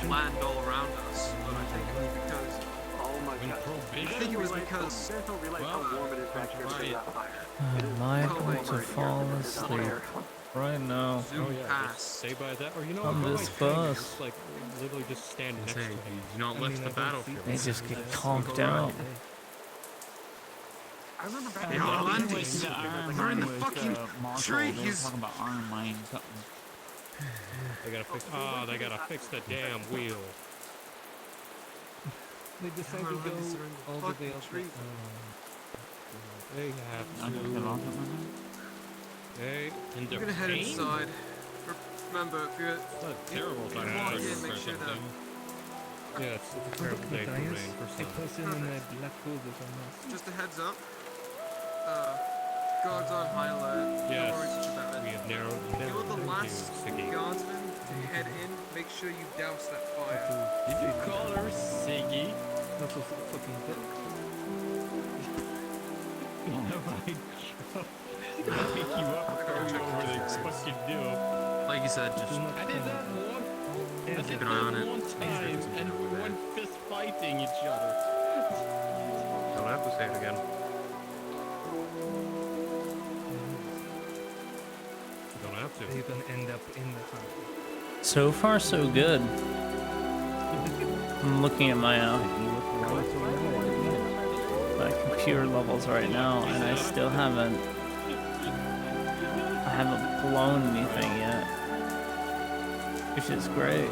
Land all around us, but I think it was because. Oh my god. I think it was because. There's no realize how warm it is back here because of that fire. I'm liable to fall asleep right now. Zoom pass. Stay by that, or you know, On go this by Traeger, bus. just like literally just stand next to Hey, him. you not left the battlefield. They just get conked out. I remember back They all landed. They're in the fucking trees. Talking about iron mine something. They gotta fix. Ah, they gotta fix the damn wheel. They decided to go all the way up. They have to. Hey, in We're gonna head inside. Remember, if you're terrible if you walk in, make sure that. Yeah, it's a terrible day for rain for some. Just a heads up. Guards on high alert. Yes, Don't worry too about we it. have narrowed If down you're the to last Siggy. guardsman to head in, make sure you douse that fire. Did you call her Siggy? That's so fucking thick. Pick you up or carry you over the fucking do. Like you said, just I did that one. keep an eye on it. One time, and we went fist fighting each other. Don't have to say it again. Don't have to. You can end up in the front. So far, so good. I'm looking at my computer levels right now, and I still haven't blown anything yet, which is great.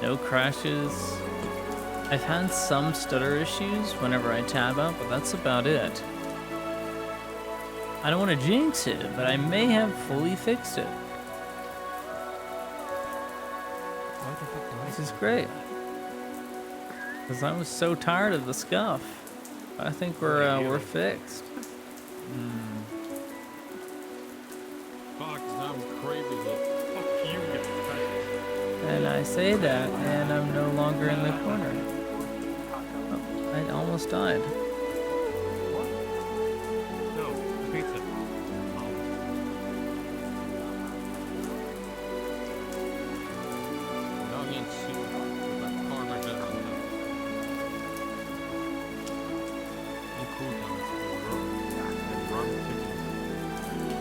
No crashes. I've had some stutter issues whenever I tab out, but that's about it. I don't want to jinx it, but I may have fully fixed it. This is great. Because I was so tired of the scuff. I think we're fixed. Fuck, I'm craving it. Fuck you, get back. And I say that, and I'm no longer in the corner. Oh, I almost died. No, pizza. Onion soup with parmesan. And croutons and rum chicken.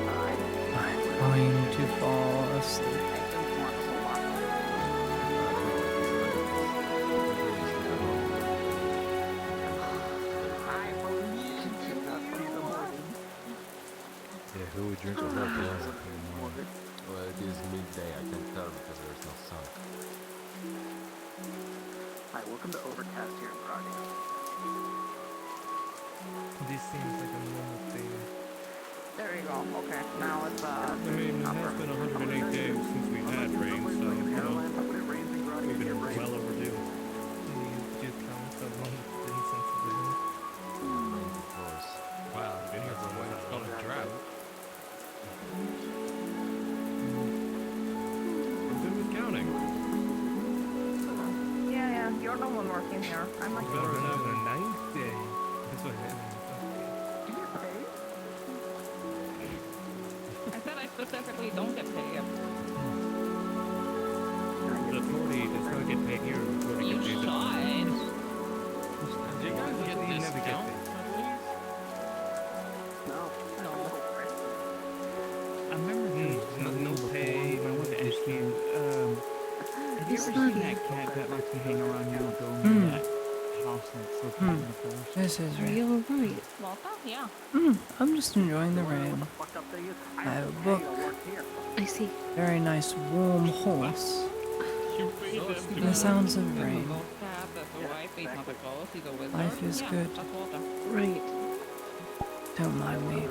I'm going to fall asleep. Yeah, who would drink a whole glass of water? Well, it is midday. I can tell because there is no sun. Hi, welcome to Overcast here in Prague. This seems like a normal thing. There you go. Okay, now it's I mean, it has been 108 days since we had rain, so you know, we've been well overdue. You count the month since it's been. Rains, of course. Wow, it's been here for a while. It's called a drought. I'm good with counting. yeah, you're the one working here. I'm like Better than having a nice day. This way, I said I specifically don't get paid. the authority does not get paid here. The authority You gets paid. should. Do you guys get You never get discount? paid. No. I remember no pay. I want to ask you, have you ever seen that cat that likes to hang around your dome in that house that's located in the forest? This is Are rain. you alright? Malta? Yeah. I'm just enjoying the rain. I have a book. I see. Very nice warm horse. And the sounds of rain. Life is good. Right. Don't mind me.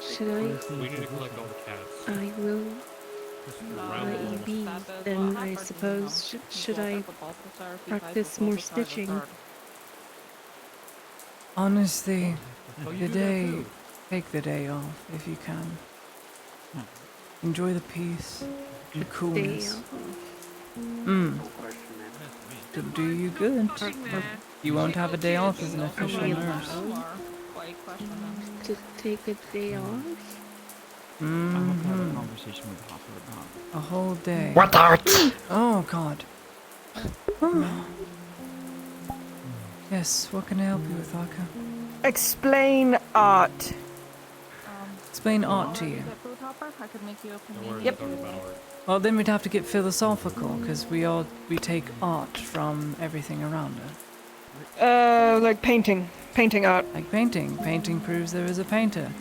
Should I? We need to collect all the cats. I will let you be. Then I suppose. Should I practice more stitching? Honestly, Oh, you the do that day, too. take the day off if you can. Enjoy the peace, the coolness. To do you good. You won't have a day off as an official Are we nurse. allowed to take a day off? I'm gonna have a Mm-hmm. conversation with Hopper about A whole day. What art? Oh God. Oh. Yes, what can I help you with, Arca? Explain art. Explain art to you. I could make you a Don't worry, Yep. talk about art. Well, then we'd have to get philosophical, because we take art from everything around us. Like painting. Painting art. Like painting. Painting proves there is a painter.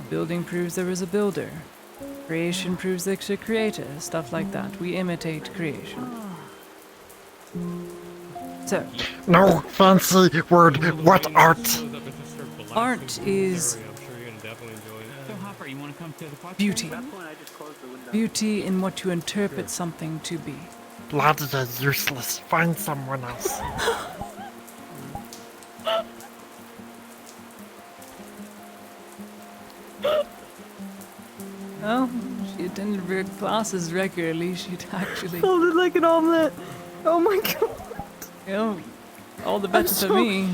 Building proves there is a builder. Creation proves there's a creator. Stuff like that. We imitate creation. So. No fancy word. What art? Art is So Hopper, you want to come to the podcast? beauty. Beauty in what you interpret something to be. Blood is useless. Find someone else. Well, she attended her classes regularly. She'd actually, Folded like an omelet. Oh my god. you know, all the better for me.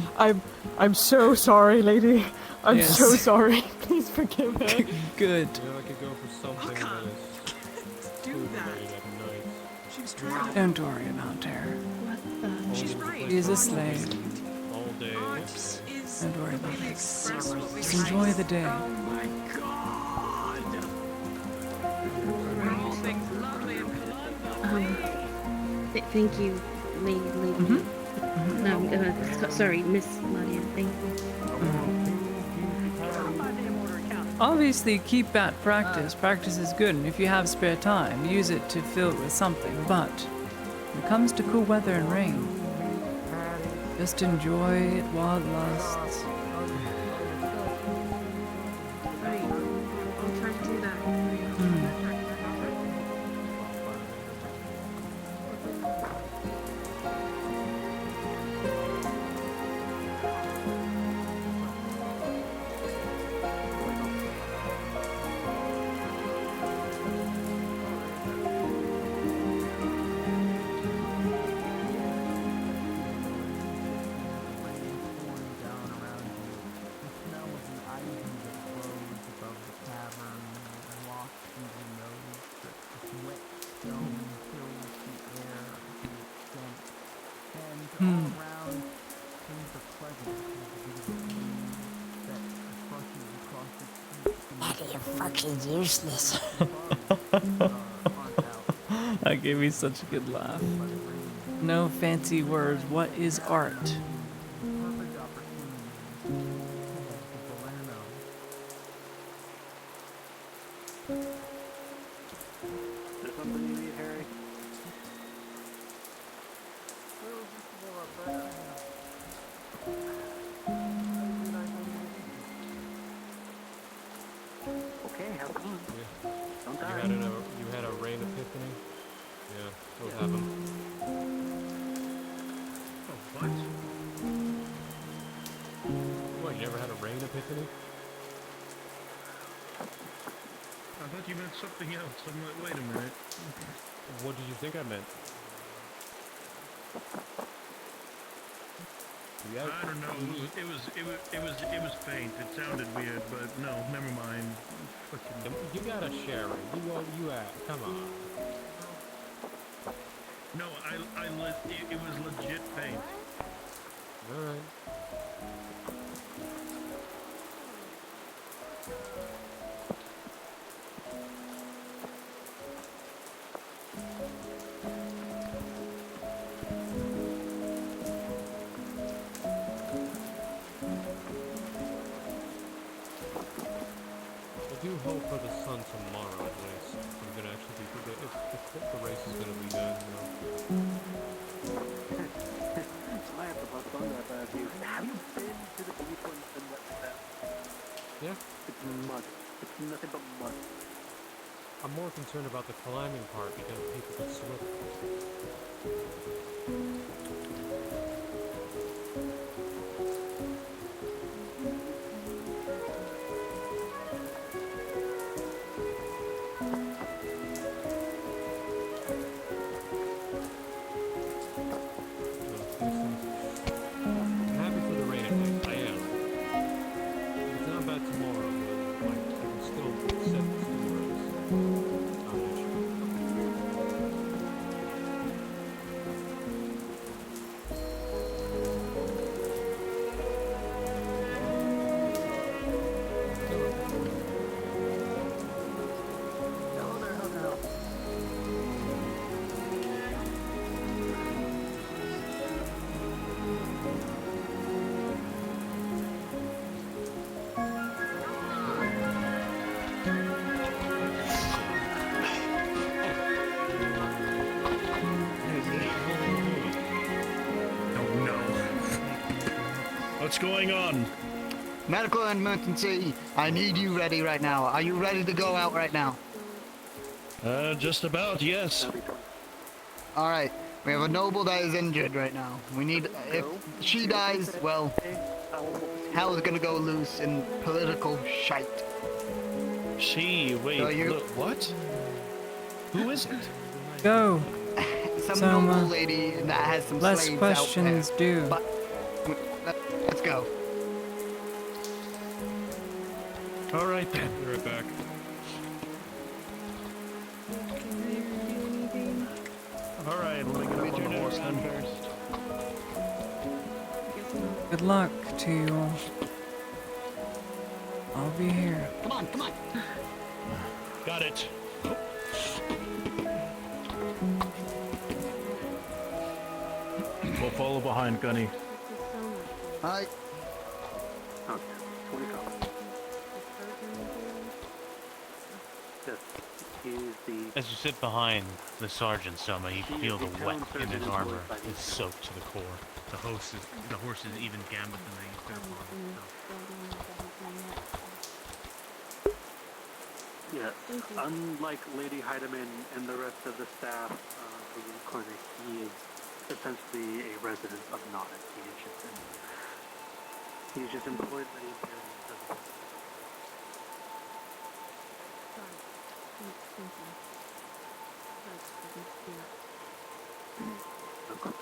I'm so sorry, lady. I'm Yes. so sorry. Please forgive her. Good. Yeah, I could go for something that is food related at night. She's trying. Don't worry about her. She's right. She is a slave. All day. Don't worry about it. Just enjoy the day. Oh my god. All things lovely and Thank you, lady. No, sorry, Miss Nadia. Thank you. Obviously, keep at practice. Practice is good, and if you have spare time, use it to fill it with something. But when it comes to cool weather and rain, just enjoy it while it lasts. Right. I'll try to do that. Daddy, you're fucking useless. That gave me such a good laugh. No fancy words. What is art? There's something you need, Harry? Okay, have fun. Don't die. You had a rain epiphany? Yeah, those happen. Oh, what? What, you never had a rain epiphany? I thought you meant something else. I'm like, wait a minute. What did you think I meant? Yeah, I don't know. It was faint. It sounded weird, but no, never mind. You gotta share it. Come on. No, it was legit faint. Alright. I do hope for the sun tomorrow, at least. I'm gonna actually be good. If the race is gonna be done, you know. I have to bust on that last year. Have you been to the beach when it's been wet like that? Yeah. It's mud. It's nothing but mud. I'm more concerned about the climbing part because people could slip. I'm happy for the rain at least. I am. If it's not bad tomorrow, but like I can still set the school race. Not an issue. Oh no. What's going on? Medical emergency. I need you ready right now. Are you ready to go out right now? Just about, yes. All right. We have a noble that is injured right now. We need. If she dies, well, hell is gonna go loose in political shite. Wait, So you- look, what? Who is it? Go. Some Soma. noble lady that has some Less slaves questions out there. due. But let's go. All right then. Be right back. All right, let me get up on the horse then first. Good luck to you all. I'll be here. Come on, come on. Got it. We'll follow behind, Gunny. Hi. Okay, 20 copies. Yes, he's the. As you sit behind the sergeant, Soma, you feel the wet in his armor is soaked to the core. The horse is even gambit than they used to upon him. Yes, unlike Lady Heidemann and the rest of the staff of the clinic, he is essentially a resident of Nottingham. He's just employed by the Imperial Prison. Of course.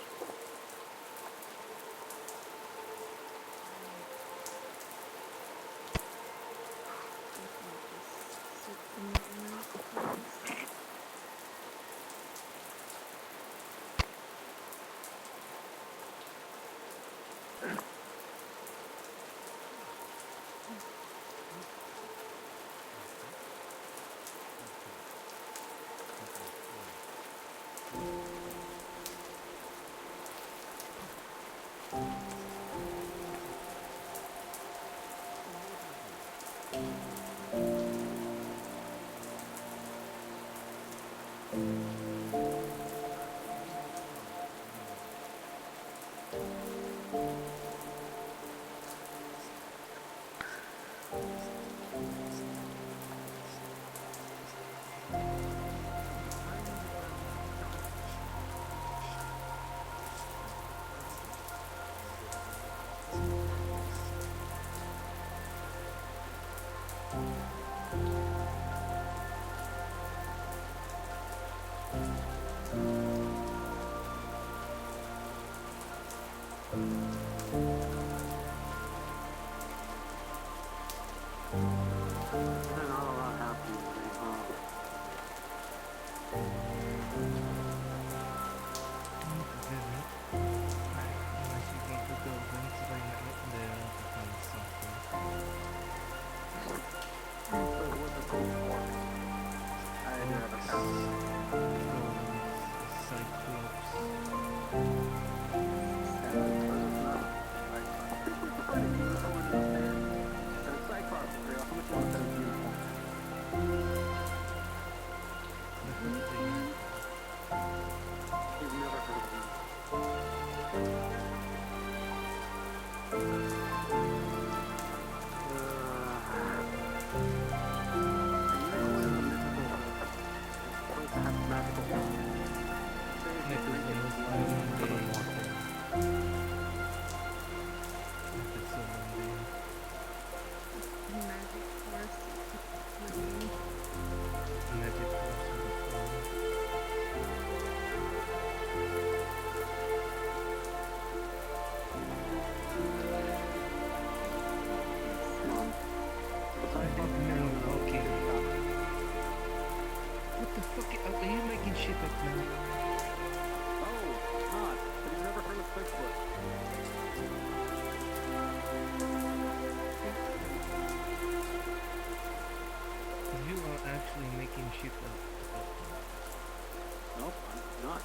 What the fuck are you making shit up now? Oh, not. Have you never heard of Bigfoot? You are actually making shit up. Nope, I'm not.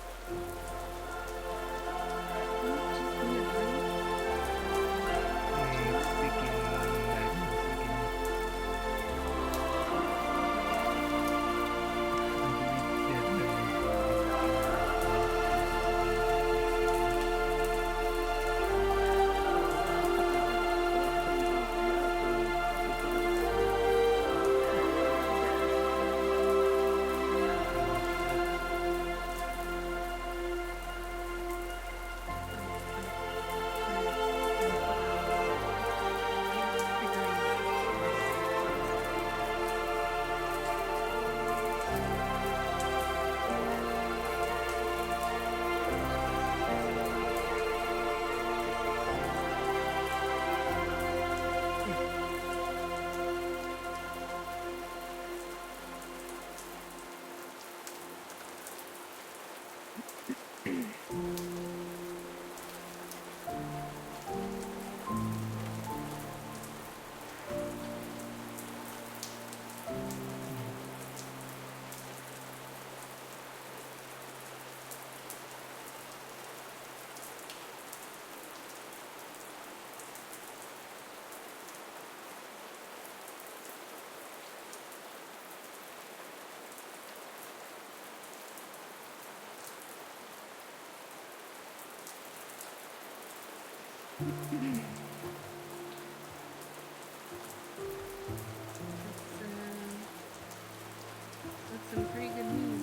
That's some pretty good news.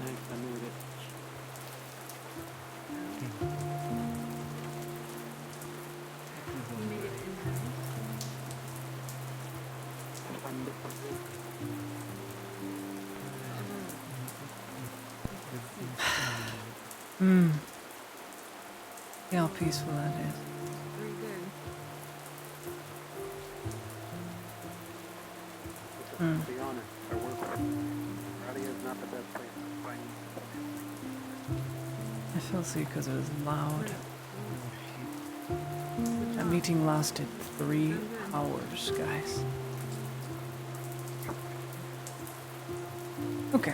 Thanks, I moved it. You made it in-house. Hmm. See how peaceful that is. Very good. Hmm. To be honest, our work Rowdy is not the best place to find. I feel sick because it was loud. That meeting lasted 3 hours, guys. Okay.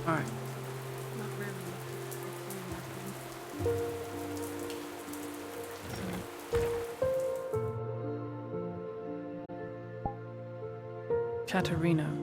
Alright. Not really. Chatarino.